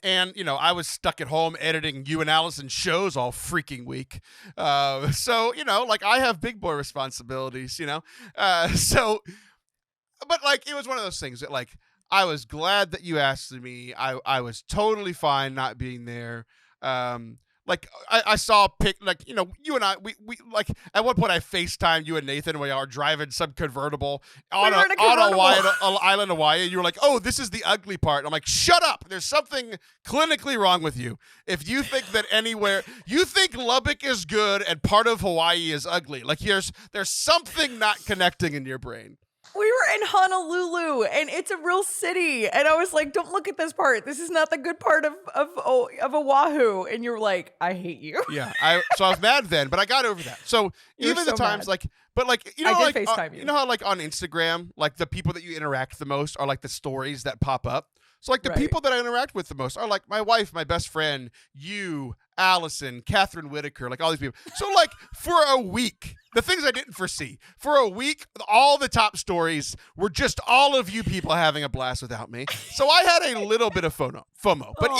And, I was stuck at home editing you and Allison's shows all freaking week. So, I have big boy responsibilities, so, but it was one of those things that I was glad that you asked me. I was totally fine not being there. I saw a pic, you and I, we at one point I FaceTimed you and Nathan. We are driving some convertible on an island of Hawaii. You were like, oh, this is the ugly part. I'm like, shut up. There's something clinically wrong with you. If you think that you think Lubbock is good and part of Hawaii is ugly. There's something not connecting in your brain. We were in Honolulu, and it's a real city. And I was like, don't look at this part. This is not the good part of Oahu. And you're like, I hate you. Yeah. So I was mad then, but I got over that. So even the times mad. I did FaceTime you. You know how on Instagram, the people that you interact the most are the stories that pop up. So the people that I interact with the most are my wife, my best friend, you, Allison, Catherine Whitaker, all these people. So for a week, the things I didn't foresee, for a week, all the top stories were just all of you people having a blast without me. So I had a little bit of FOMO. But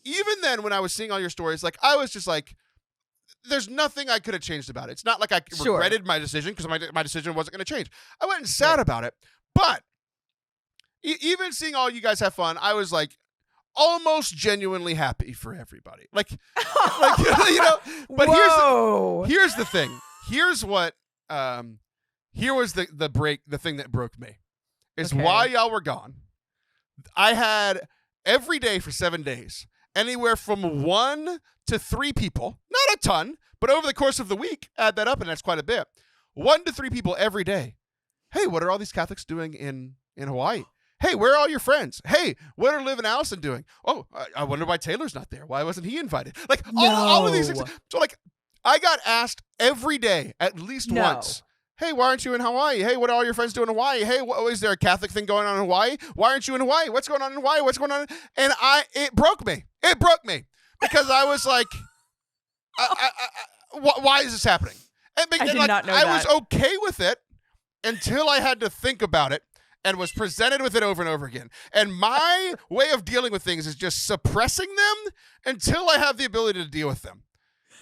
even then, when I was seeing all your stories, I was just there's nothing I could have changed about it. It's not like I regretted my decision, because my decision wasn't going to change. I wasn't sad about it. But even seeing all you guys have fun, I was almost genuinely happy for everybody. But here's the thing. Here's what here was the thing that broke me. Is while y'all were gone, I had every day for 7 days, anywhere from 1 to 3 people, not a ton, but over the course of the week, add that up and that's quite a bit. 1 to 3 people every day. Hey, what are all these Catholics doing in Hawaii? Hey, where are all your friends? Hey, what are Liv and Allison doing? Oh, I wonder why Taylor's not there. Why wasn't he invited? All of these things. So I got asked every day, at least once, Hey, why aren't you in Hawaii? Hey, what are all your friends doing in Hawaii? Hey, is there a Catholic thing going on in Hawaii? Why aren't you in Hawaii? What's going on in Hawaii? What's going on? And it broke me. It broke me because I was like, why is this happening? I did not know I that. was okay with it until I had to think about it and was presented with it over and over again. And my way of dealing with things is just suppressing them until I have the ability to deal with them.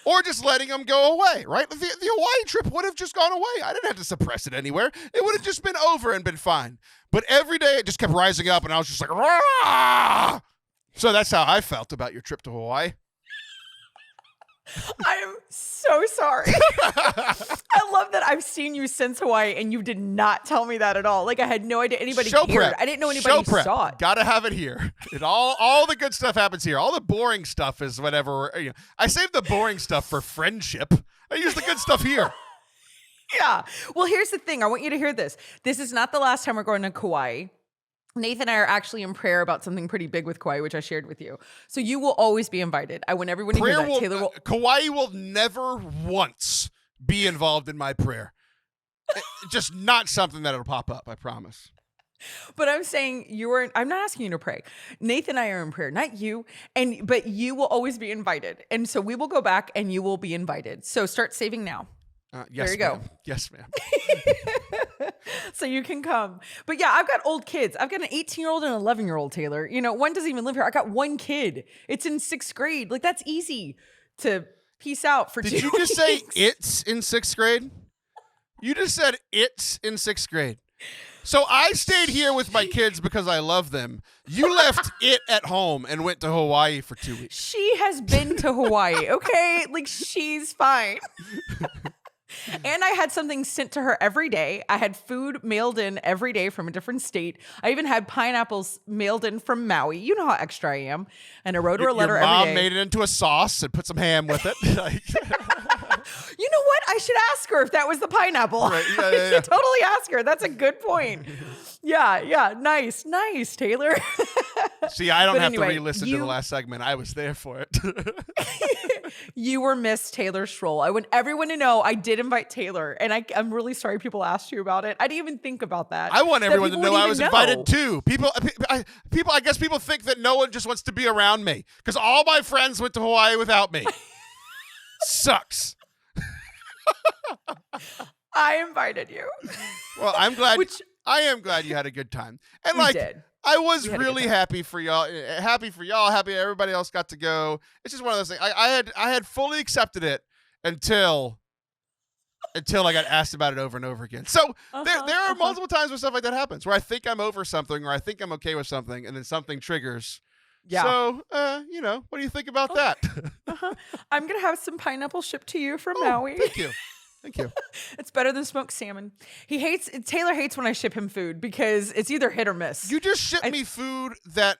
Or just letting them go away, right? The Hawaii trip would have just gone away. I didn't have to suppress it anywhere. It would have just been over and been fine. But every day it just kept rising up, and I was just like, rah! So that's how I felt about your trip to Hawaii. I am so sorry. I love that I've seen you since Hawaii and you did not tell me that at all. Like I had no idea anybody cared. Prep. I didn't know anybody saw it. Gotta have it here. It all the good stuff happens here. All the boring stuff is whatever. I save the boring stuff for friendship. I use the good stuff here. Yeah. Well, here's the thing. I want you to hear this. This is not the last time we're going to Kauai. Nathan and I are actually in prayer about something pretty big with Kauai, which I shared with you. So you will always be invited. I want everyone to hear that. Taylor will. Kauai will never once be involved in my prayer. Just not something that'll pop up, I promise. But I'm saying I'm not asking you to pray. Nathan and I are in prayer, not you. But you will always be invited. And so we will go back and you will be invited. So start saving now. Yes, there you go. Yes, ma'am. So you can come. But yeah, I've got old kids. I've got an 18-year-old and an 11-year-old, Taylor. One doesn't even live here. I got one kid. It's in 6th grade. Like, that's easy to piece out for 2 weeks. Did you just say it's in 6th grade? You just said it's in 6th grade. So I stayed here with my kids because I love them. You left it at home and went to Hawaii for 2 weeks. She has been to Hawaii, okay? Like, she's fine. And I had something sent to her every day. I had food mailed in every day from a different state. I even had pineapples mailed in from Maui. You know how extra I am. And I wrote her a letter every day. Your mom made it into a sauce and put some ham with it. You know what? I should ask her if that was the pineapple. Right. Yeah, I should totally ask her. That's a good point. Yeah. Nice, Taylor. See, I don't have to re-listen to the last segment. I was there for it. You were Miss Taylor Schroll. I want everyone to know I did invite Taylor, and I'm really sorry people asked you about it. I didn't even think about that. I want everyone to know I was invited too. I guess people think that no one just wants to be around me because all my friends went to Hawaii without me. Sucks. I invited you. Well, I am glad you had a good time. And we did. I was really happy for y'all. Happy everybody else got to go. It's just one of those things. I had fully accepted it until I got asked about it over and over again. So there are multiple times where stuff like that happens, where I think I'm over something or I think I'm okay with something, and then something triggers. Yeah. So, what do you think about that? I'm going to have some pineapple shipped to you from Maui. Thank you. It's better than smoked salmon. Taylor hates when I ship him food because it's either hit or miss. You just ship me food that,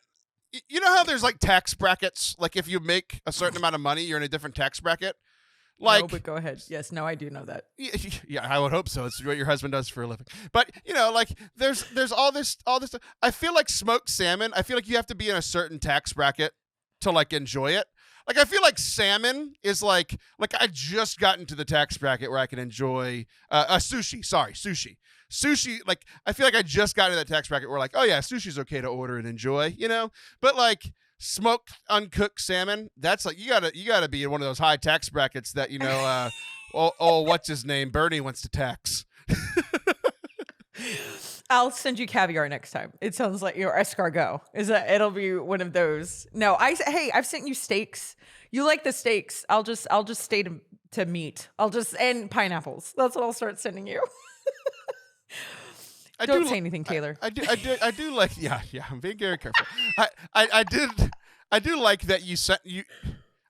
you know how there's like tax brackets? Like if you make a certain amount of money, you're in a different tax bracket. Like, no, but go ahead. Yes, no, I do know that. Yeah, I would hope so. It's what your husband does for a living. But there's all this. I feel like smoked salmon. I feel like you have to be in a certain tax bracket to like enjoy it. Like I feel like salmon is like I just got into the tax bracket where I can enjoy sushi. Sorry, sushi. Sushi, like I feel like I just got into that tax bracket where like, oh yeah, sushi's okay to order and enjoy, But like smoked uncooked salmon, that's like you gotta be in one of those high tax brackets that what's his name? Bernie wants to tax. I'll send you caviar next time. It sounds like your escargot. It'll be one of those. No, I've sent you steaks. You like the steaks. I'll just stay to meat. And pineapples. That's what I'll start sending you. Don't say anything, Taylor. I do like I'm being very careful. I do like that you sent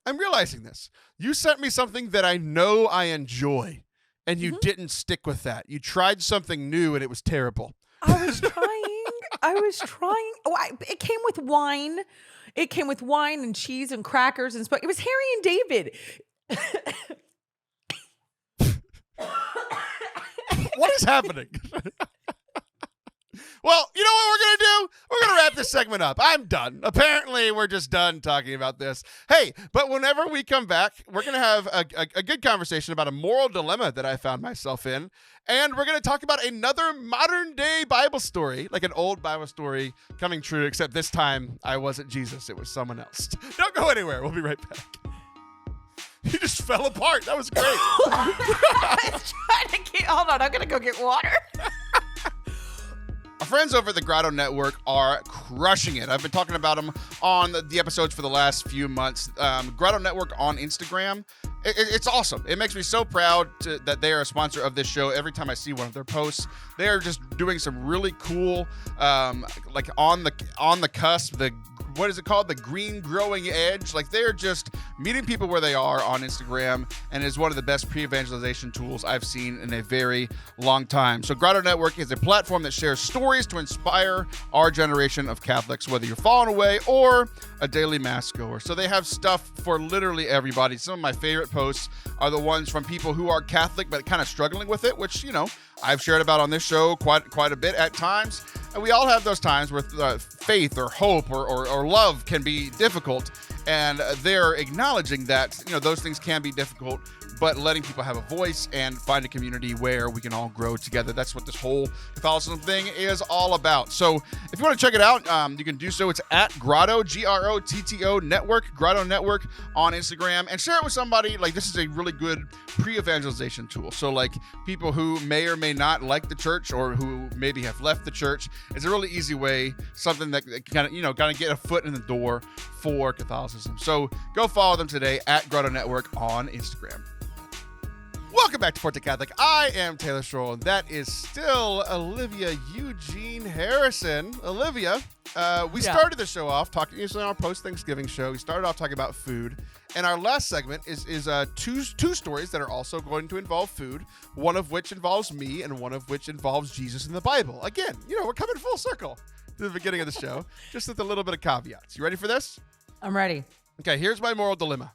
I'm realizing this. You sent me something that I know I enjoy. And you didn't stick with that. You tried something new and it was terrible. I was trying. It came with wine. It came with wine and cheese and crackers and it was Harry and David. What is happening? Well, you know what we're going to do? We're going to wrap this segment up. I'm done. Apparently, we're just done talking about this. Hey, but whenever we come back, we're going to have a good conversation about a moral dilemma that I found myself in. And we're going to talk about another modern day Bible story, like an old Bible story coming true, except this time I wasn't Jesus. It was someone else. Don't go anywhere. We'll be right back. You just fell apart. That was great. I was trying to hold on. I'm going to go get water. Our friends over at the Grotto Network are crushing it. I've been talking about them on the episodes for the last few months. Grotto Network on Instagram. It's awesome. It makes me so proud that they are a sponsor of this show. Every time I see one of their posts, they are just doing some really cool, like on the cusp, what is it called? The green growing edge. Like they're just meeting people where they are on Instagram, and is one of the best pre-evangelization tools I've seen in a very long time. So Grotto Network is a platform that shares stories to inspire our generation of Catholics, whether you're falling away or a daily mass goer. So they have stuff for literally everybody. Some of my favorite posts are the ones from people who are Catholic but kind of struggling with it, which, you know, I've shared about on this show quite a bit at times. And we all have those times where faith or hope or love can be difficult. And they're acknowledging that, you know, those things can be difficult, but letting people have a voice and find a community where we can all grow together. That's what this whole Catholicism thing is all about. So if you want to check it out, you can do so. It's at Grotto, Grotto Network, Grotto Network on Instagram, and share it with somebody. Like, this is a really good pre-evangelization tool. So like people who may or may not like the church or who maybe have left the church, it's a really easy way, something that kind of get a foot in the door for Catholicism. So go follow them today at Grotto Network on Instagram. Welcome back to Forte Catholic. I am Taylor Stroll, and that is still Olivia Eugene Harrison. Olivia, we started the show off talking, usually on our post-Thanksgiving show, we started off talking about food, and our last segment is two stories that are also going to involve food, one of which involves me, and one of which involves Jesus in the Bible. Again, you know, we're coming full circle to the beginning of the show, just with a little bit of caveats. You ready for this? I'm ready. Okay, here's my moral dilemma.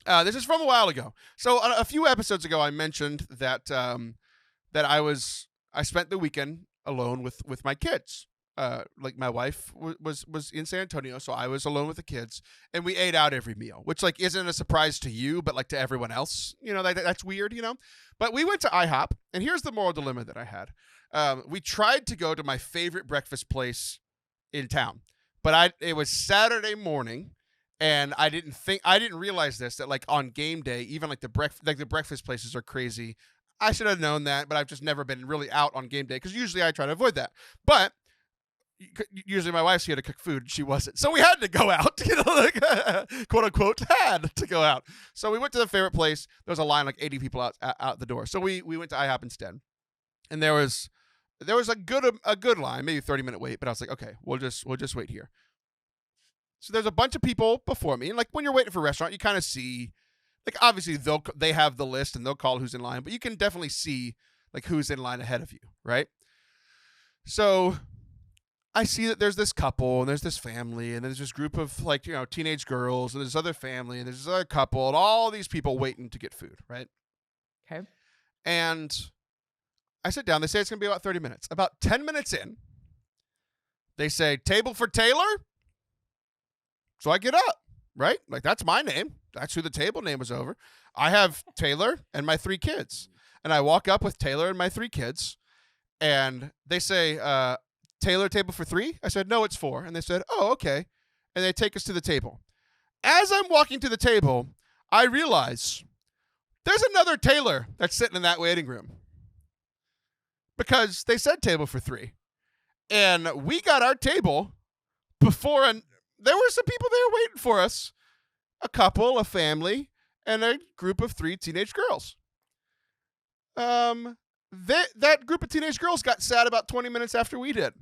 This is from a while ago. So a few episodes ago, I mentioned that that I spent the weekend alone with my kids. Like my wife was in San Antonio, so I was alone with the kids, and we ate out every meal, which like isn't a surprise to you, but like to everyone else, you know, that's weird, you know. But we went to IHOP, and here's the moral dilemma that I had. We tried to go to my favorite breakfast place in town, but it was Saturday morning. And I didn't realize this, that like on game day, even like the breakfast places are crazy. I should have known that, but I've just never been really out on game day because usually I try to avoid that. But usually my wife's here to cook food, and she wasn't, so we had to go out, you know, like quote unquote had to go out. So we went to the favorite place. There was a line like 80 people out the door. So we went to IHOP instead, and there was a good line, maybe 30-minute wait. But I was like, okay, we'll just wait here. So there's a bunch of people before me, and like when you're waiting for a restaurant, you kind of see, like obviously they have the list and they'll call who's in line, but you can definitely see like who's in line ahead of you, right? So I see that there's this couple and there's this family and there's this group of like, you know, teenage girls and there's this other family and there's this other couple and all these people waiting to get food, right? Okay. And I sit down. They say it's going to be about 30 minutes. About 10 minutes in, they say, "Table for Taylor?" So I get up, right? Like, that's my name. That's who the table name was over. I have Taylor and my 3 kids. And I walk up with Taylor and my 3 kids. And they say, "Taylor, table for 3?" I said, "No, it's 4." And they said, "Oh, okay." And they take us to the table. As I'm walking to the table, I realize there's another Taylor that's sitting in that waiting room. Because they said table for 3. And we got our table before there were some people there waiting for us. A couple, a family, and a group of 3 teenage girls. That group of teenage girls got sad about 20 minutes after we did.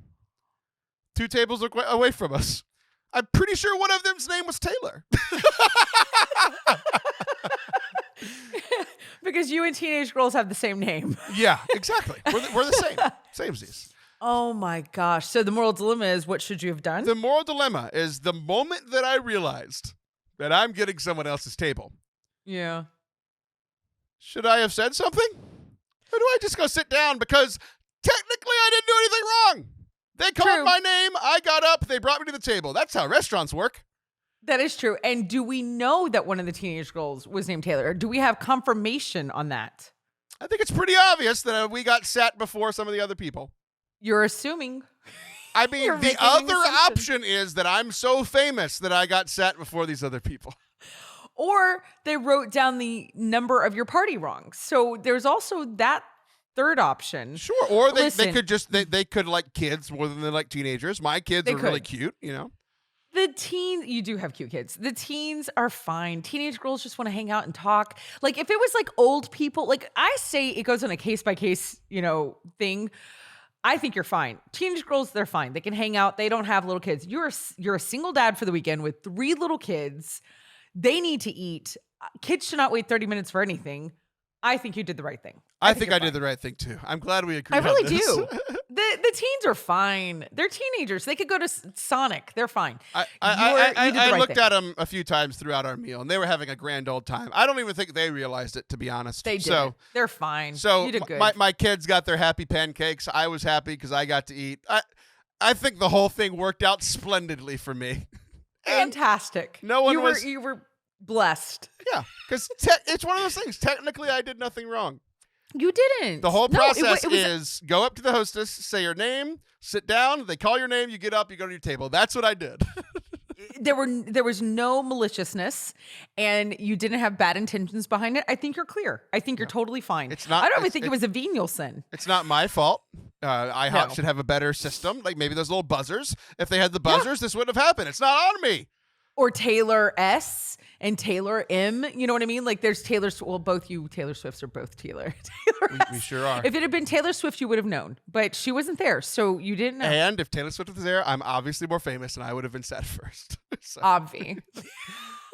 2 tables away from us. I'm pretty sure one of them's name was Taylor. Because you and teenage girls have the same name. Yeah, exactly. We're the same. Samesies. Oh my gosh. So the moral dilemma is, what should you have done? The moral dilemma is the moment that I realized that I'm getting someone else's table. Yeah. Should I have said something? Or do I just go sit down? Because technically I didn't do anything wrong. They called True. my name. I got up. They brought me to the table. That's how restaurants work. That is true. And do we know that one of the teenage girls was named Taylor? Or do we have confirmation on that? I think it's pretty obvious that we got sat before some of the other people. You're assuming. I mean, You're the making other an assumption. option is that I'm so famous that I got sat before these other people. Or they wrote down the number of your party wrong. So there's also that third option. Sure. Or they Listen. could just, they could like kids more than they like teenagers. My kids They are really could. cute, you know? You do have cute kids. The teens are fine. Teenage girls just want to hang out and talk. Like if it was like old people, like I say it goes on a case by case, thing. I think you're fine. Teenage girls, they're fine. They can hang out. They don't have little kids. You're a single dad for the weekend with 3 little kids. They need to eat. Kids should not wait 30 minutes for anything. I think you did the right thing. I think I did the right thing too. I'm glad we agreed I on really this. do. The teens are fine. They're teenagers. They could go to Sonic. They're fine. I You did the right looked thing. at them a few times throughout our meal, and they were having a grand old time. I don't even think they realized it, to be honest. They did. So, They're fine. so You did good. my kids got their happy pancakes. I was happy because I got to eat. I think the whole thing worked out splendidly for me. And Fantastic. no one You were blessed. yeah, because it's one of those things. Technically, I did nothing wrong. You didn't. The whole No, process it was is go up to the hostess, say your name, sit down. They call your name. You get up. You go to your table. That's what I did. there was no maliciousness, and you didn't have bad intentions behind it. I think you're clear. I think you're totally fine. It's not- I don't even it's- think it was a venial sin. It's not my fault. IHOP No. should have a better system. Like maybe those little buzzers. If they had the buzzers, this wouldn't have happened. It's not on me. Or Taylor S and Taylor M. You know what I mean? Like there's Taylor. Well, both you Taylor Swifts are both Taylor. Taylor We S. sure are. If it had been Taylor Swift, you would have known, but she wasn't there, so you didn't know. And if Taylor Swift was there, I'm obviously more famous, and I would have been sat first. So, Obvi.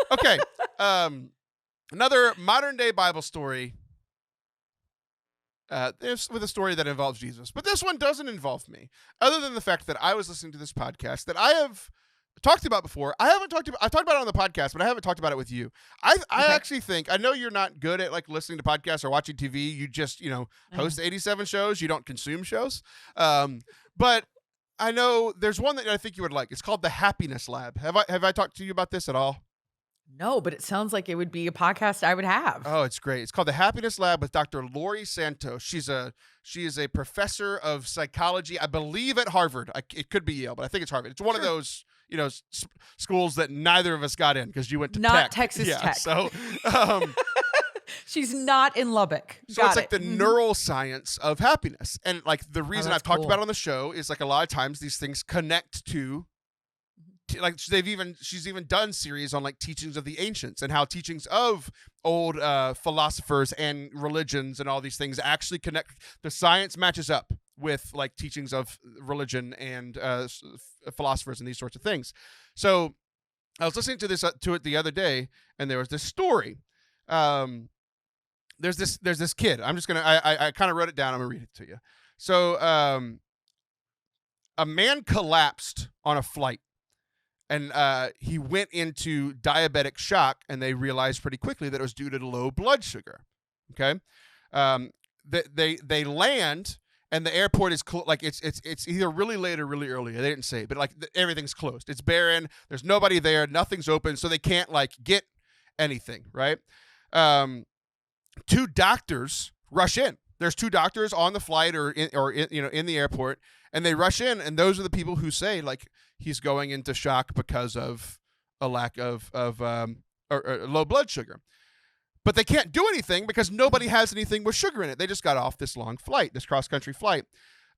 okay. Another modern day Bible story. This with a story that involves Jesus, but this one doesn't involve me. Other than the fact that I was listening to this podcast that I have talked about before. I talked about it on the podcast, but I haven't talked about it with you. I actually think, I know you're not good at like listening to podcasts or watching TV. You just, host 87 shows. You don't consume shows. But I know there's one that I think you would like. It's called The Happiness Lab. Have I talked to you about this at all? No, but it sounds like it would be a podcast I would have. Oh, it's great. It's called The Happiness Lab with Dr. Lori Santos. She is a professor of psychology, I believe at Harvard. It could be Yale, but I think it's Harvard. It's one of those, schools that neither of us got in because you went to Not Tech. Texas yeah, Tech. So, She's not in Lubbock. so Got it's like it. the neuroscience of happiness. And like the reason that's I've talked cool. about it on the show is like a lot of times these things connect to like she's even done series on like teachings of the ancients and how teachings of old philosophers and religions and all these things actually connect. The science matches up with like teachings of religion and philosophers and these sorts of things. So I was listening to it the other day, and there was this story. There's this kid. I'm just gonna I kind of wrote it down. I'm gonna read it to you. So a man collapsed on a flight. And he went into diabetic shock, and they realized pretty quickly that it was due to low blood sugar. Okay, they land, and the airport is like it's either really late or really early. They didn't say, but like everything's closed. It's barren. There's nobody there. Nothing's open, so they can't like get anything. Right? 2 doctors rush in. There's 2 doctors on the flight or in the airport, and they rush in, and those are the people who say like he's going into shock because of a lack of or low blood sugar. But they can't do anything because nobody has anything with sugar in it. They just got off this long flight, this cross-country flight.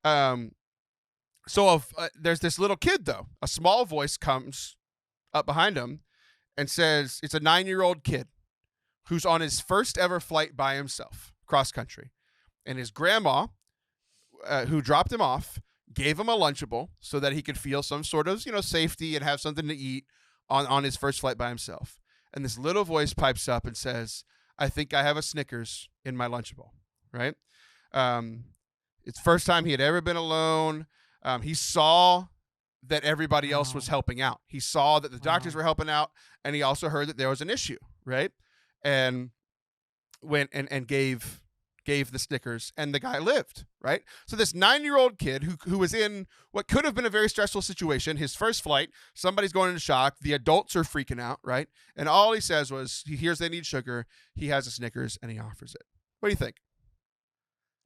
So there's this little kid, though. A small voice comes up behind him and says, it's a 9-year-old kid who's on his first ever flight by himself, cross-country. And his grandma, who dropped him off, gave him a Lunchable so that he could feel some sort of, safety and have something to eat on his first flight by himself. And this little voice pipes up and says, I think I have a Snickers in my Lunchable, right? It's the first time he had ever been alone. He saw that everybody else was helping out. He saw that the doctors were helping out, and he also heard that there was an issue, right? And went and gave gave the Snickers, and the guy lived, right? So this 9-year-old kid who was in what could have been a very stressful situation, his first flight, somebody's going into shock, the adults are freaking out, right? And all he says was, he hears they need sugar, he has a Snickers, and he offers it. What do you think?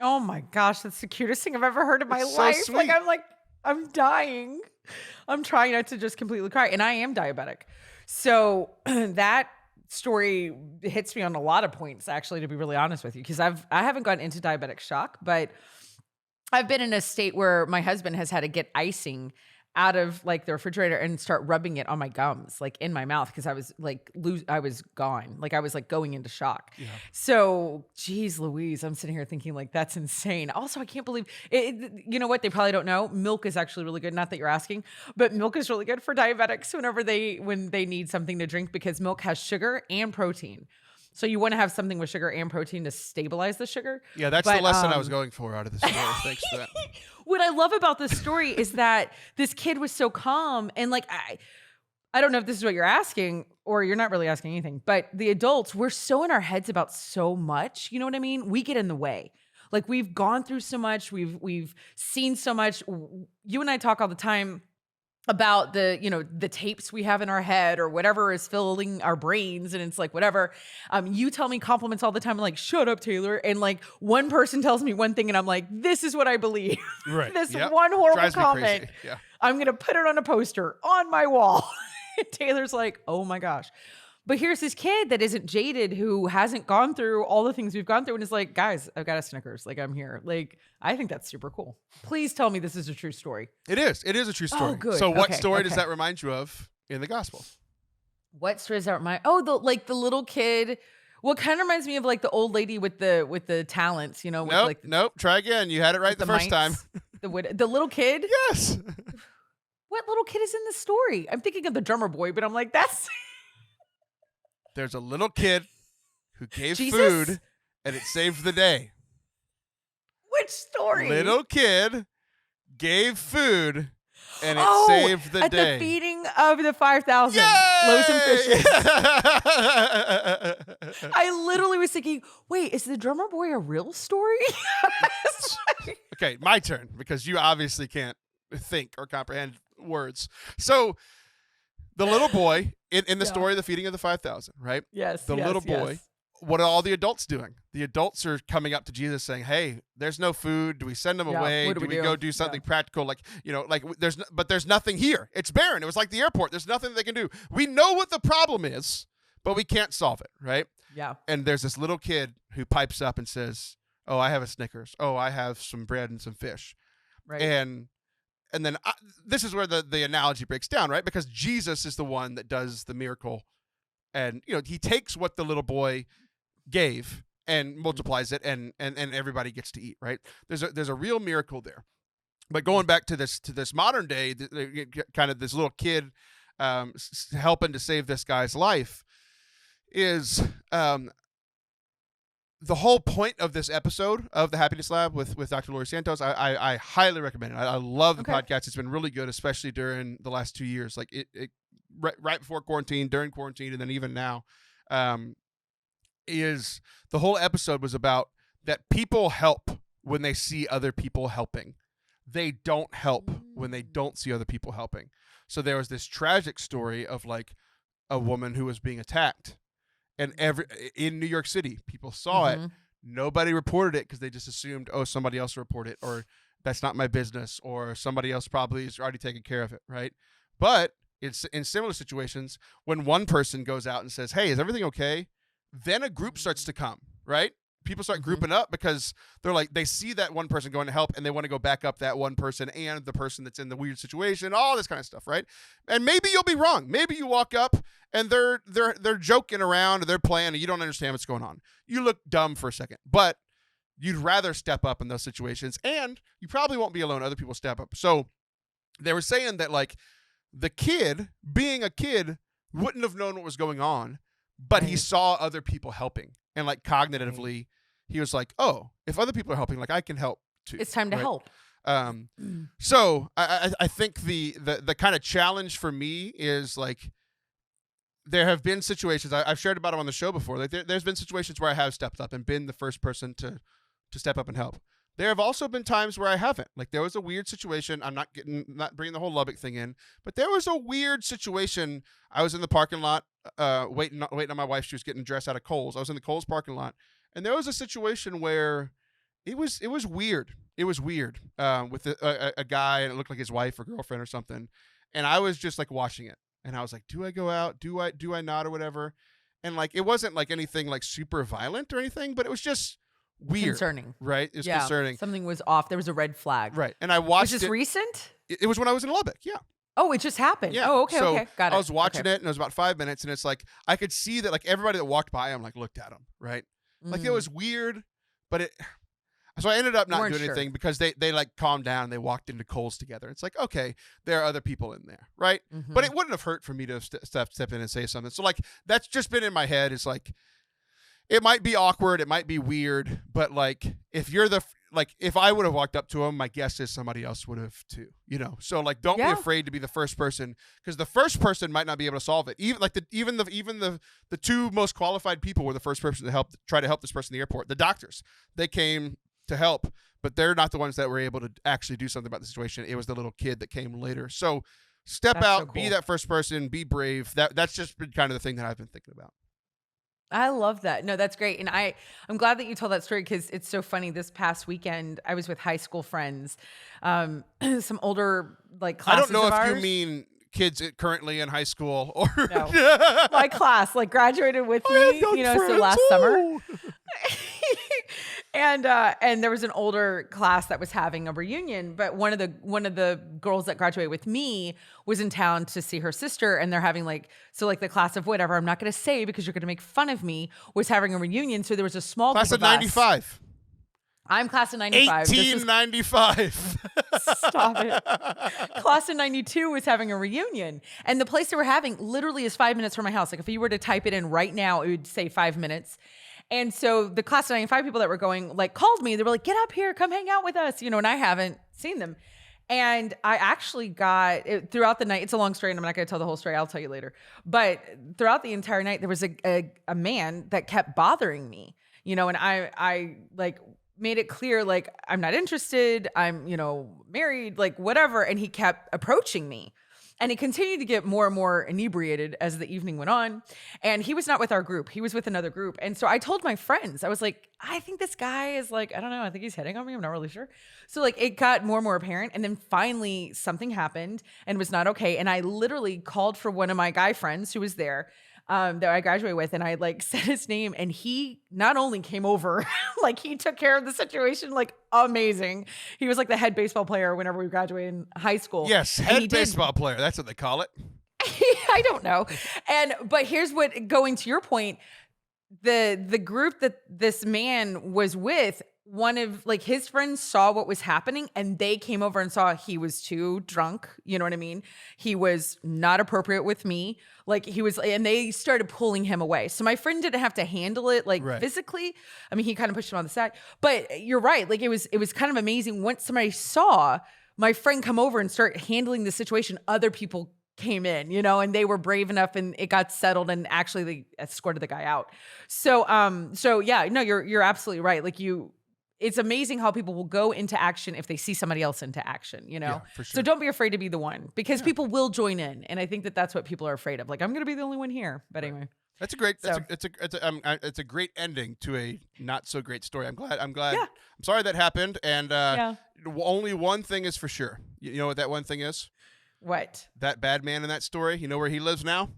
Oh my gosh, that's the cutest thing I've ever heard in my It's so life. sweet. I'm dying. I'm trying not to just completely cry. And I am diabetic. So that story hits me on a lot of points, actually, to be really honest with you, because I haven't gone into diabetic shock, but I've been in a state where my husband has had to get icing out of like the refrigerator and start rubbing it on my gums, like in my mouth, because I was like I was gone, like I was like going into shock. Yeah. So, geez, Louise, I'm sitting here thinking like that's insane. Also, I can't believe it. You know what? They probably don't know. Milk is actually really good. Not that you're asking, but milk is really good for diabetics when they need something to drink, because milk has sugar and protein. So you want to have something with sugar and protein to stabilize the sugar. Yeah, that's the lesson I was going for out of this story. Thanks for that. What I love about this story is that this kid was so calm, and like I don't know if this is what you're asking, or you're not really asking anything, but the adults, we're so in our heads about so much. You know what I mean? We get in the way. Like we've gone through so much, we've seen so much. You and I talk all the time about the tapes we have in our head or whatever is filling our brains, and it's like whatever. You tell me compliments all the time, I'm like, shut up, Taylor. And like one person tells me one thing and I'm like, this is what I believe. Right. This Yep. one horrible Drives me comment. crazy. Yeah. I'm gonna put it on a poster on my wall. Taylor's like, oh my gosh. But here's this kid that isn't jaded, who hasn't gone through all the things we've gone through, and is like, guys, I've got a Snickers. Like, I'm here. Like, I think that's super cool. Please tell me this is a true story. It is. It is a true story. Oh, good. So what Okay, story does okay. that remind you of in the gospel? What story does that remind? Oh, the little kid. Well, it kind of reminds me of like the old lady with the talents, with Nope. like Nope. Try again. You had it right the first time. mites. The little kid. Yes. What little kid is in the story? I'm thinking of the drummer boy, but I'm like, that's There's a little kid who gave Jesus? food, and it saved the day. which story? Little kid gave food, and it Oh, saved the at day. the feeding of the 5,000 Yay! loaves and fishes. I literally was thinking, wait, is the drummer boy a real story? Okay, my turn, because you obviously can't think or comprehend words. So the little boy in the story of the feeding of the 5,000, right? Yes. The little boy. What are all the adults doing? The adults are coming up to Jesus saying, "Hey, there's no food. Do we send them away? what do Do we we do?" go do something practical? Like, there's nothing here. It's barren. It was like the airport. There's nothing they can do. We know what the problem is, but we can't solve it, right?" Yeah. And there's this little kid who pipes up and says, "Oh, I have a Snickers. Oh, I have some bread and some fish." Right. And then this is where the analogy breaks down, right? Because Jesus is the one that does the miracle, and he takes what the little boy gave and multiplies it, and everybody gets to eat, right? There's a real miracle there. But going back to this modern day, kind of this little kid helping to save this guy's life is the whole point of this episode of the Happiness Lab with Dr. Lori Santos. I highly recommend it. I love the podcast. It's been really good, especially during the last 2 years, like it right before quarantine, during quarantine, and then even now. Is the whole episode was about that people help when they see other people helping. They don't help when they don't see other people helping. So there was this tragic story of like a woman who was being attacked, and in New York City, people saw it. Nobody reported it because they just assumed, oh, somebody else will report it, or that's not my business, or somebody else probably is already taking care of it, right? But it's in similar situations, when one person goes out and says, "Hey, is everything okay?" Then a group starts to come, right? People start grouping up because they're like, they see that one person going to help, and they want to go back up that one person and the person that's in the weird situation, all this kind of stuff, right? And maybe you'll be wrong. Maybe you walk up and they're joking around, or they're playing, and you don't understand what's going on. You look dumb for a second, but you'd rather step up in those situations, and you probably won't be alone. Other people step up. So they were saying that like the kid, being a kid, wouldn't have known what was going on, but he saw other people helping, and like cognitively, he was like, "Oh, if other people are helping, like I can help too." It's time to help. So I think the kind of challenge for me is like, there have been situations I've shared about them on the show before. Like there's been situations where I have stepped up and been the first person to to step up and help. There have also been times where I haven't. Like there was a weird situation. I'm not bringing the whole Lubbock thing in, but there was a weird situation. I was in the parking lot, waiting on my wife. She was getting dressed out of Kohl's. I was in the Kohl's parking lot, and there was a situation where it was weird. It was weird with a guy, and it looked like his wife or girlfriend or something. And I was just like watching it, and I was like, do I go out? Do I not or whatever? And like it wasn't like anything like super violent or anything, but it was just weird. Concerning. Right? It was concerning. Something was off. There was a red flag. Right. And I watched Was this recent? It was when I was in Lubbock. Yeah. Oh, it just happened. Yeah. Oh, okay, so okay. Got it. I was watching it, and it was about 5 minutes, and it's like I could see that like everybody that walked by him like looked at him, right? Like it was weird, but it. So I ended up not doing anything because they like calmed down. And they walked into Kohl's together. It's like, okay, there are other people in there, right? But it wouldn't have hurt for me to step in and say something. So like that's just been in my head. It's like it might be awkward, it might be weird, but like if you're if I would have walked up to him, my guess is somebody else would have too, you know? So like, don't be afraid to be the first person, because the first person might not be able to solve it. Even the two most qualified people were the first person to try to help this person in the airport. The doctors, they came to help, but they're not the ones that were able to actually do something about the situation. It was the little kid that came later. So step out, so cool. Be that first person, be brave. That's just been kind of the thing that I've been thinking about. I love that. No, that's great. And I'm glad that you told that story, because it's so funny. This past weekend, I was with high school friends, some older like classes I don't know if ours. you mean kids currently in high school or no. My class like graduated with me, so last summer. And there was an older class that was having a reunion, but one of the girls that graduated with me was in town to see her sister, and they're having the class of whatever, I'm not going to say because you're going to make fun of me, was having a reunion. So there was a small class group of 95. I'm class of 95. 1895. Stop it. Class of 92 was having a reunion. And the place they were having literally is 5 minutes from my house. Like if you were to type it in right now, it would say 5 minutes. And so the class of 95 people that were going called me. They were like, get up here, come hang out with us, and I haven't seen them. And I actually got throughout the night. It's a long story, and I'm not going to tell the whole story. I'll tell you later. But throughout the entire night, there was a man that kept bothering me, and I made it clear, I'm not interested. I'm, married, whatever. And he kept approaching me. And he continued to get more and more inebriated as the evening went on. And he was not with our group. He was with another group. And so I told my friends, I was like, I think this guy is I don't know. I think he's hitting on me. I'm not really sure. So it got more and more apparent. And then finally something happened and was not okay. And I literally called for one of my guy friends who was there, that I graduated with, and I said his name, and he not only came over, he took care of the situation, amazing. He was the head baseball player whenever we graduated in high school. Yes, head baseball player. That's what they call it. I don't know. But here's what, going to your point, the group that this man was with, one of his friends saw what was happening, and they came over and saw he was too drunk. You know what I mean? He was not appropriate with me. And they started pulling him away. So my friend didn't have to handle it right. physically. I mean, he kind of pushed him on the side, but you're right. It was kind of amazing. Once somebody saw my friend come over and start handling the situation, other people came in, and they were brave enough, and it got settled, and actually they escorted the guy out. So yeah, no, you're absolutely right. It's amazing how people will go into action if they see somebody else into action, Yeah, for sure. So don't be afraid to be the one, because people will join in. And I think that that's what people are afraid of. I'm going to be the only one here. But anyway. That's a great, it's a great ending to a not so great story. I'm glad. Yeah. I'm sorry that happened. And only one thing is for sure. You know what that one thing is? What? That bad man in that story. You know where he lives now?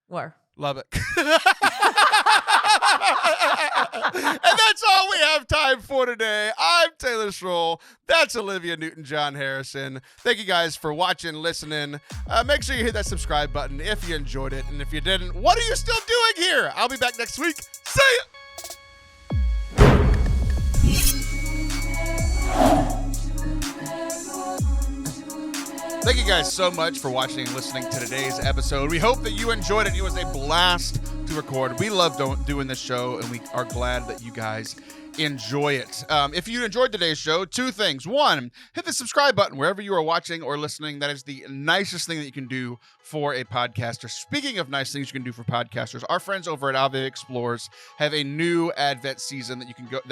Where? Lubbock. And that's all we have time for today. I'm Taylor Schroll. That's Olivia Newton-John Harrison. Thank you guys for watching, listening. Make sure you hit that subscribe button if you enjoyed it. And if you didn't, what are you still doing here? I'll be back next week. See ya! Thank you guys so much for watching and listening to today's episode. We hope that you enjoyed it. It was a blast to record. We love doing this show, and we are glad that you guys enjoy it. If you enjoyed today's show, two things. One, hit the subscribe button wherever you are watching or listening. That is the nicest thing that you can do for a podcaster. Speaking of nice things you can do for podcasters, our friends over at Ave Explores have a new Advent season that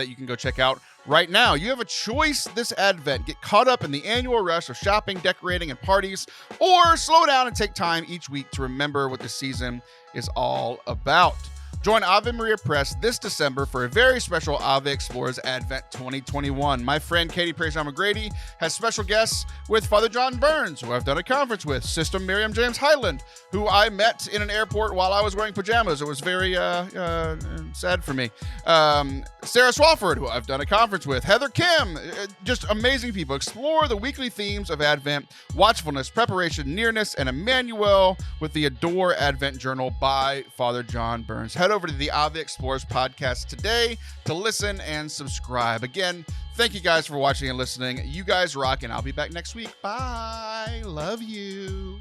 you can go check out right now. You have a choice this Advent. Get caught up in the annual rush of shopping, decorating, and parties, or slow down and take time each week to remember what the season is all about. Join Ave Maria Press this December for a very special Ave Explores Advent 2021. My friend Katie Praison-McGrady has special guests with Father John Burns, who I've done a conference with, Sister Miriam James Highland, who I met in an airport while I was wearing pajamas. It was very sad for me. Sarah Swafford, who I've done a conference with, Heather Kim, just amazing people. Explore the weekly themes of Advent, watchfulness, preparation, nearness, and Emmanuel with the Adore Advent Journal by Father John Burns. Head over to the Ave Explores podcast today to listen and subscribe. Again, thank you guys for watching and listening. You guys rock, and I'll be back next week. Bye. Love you.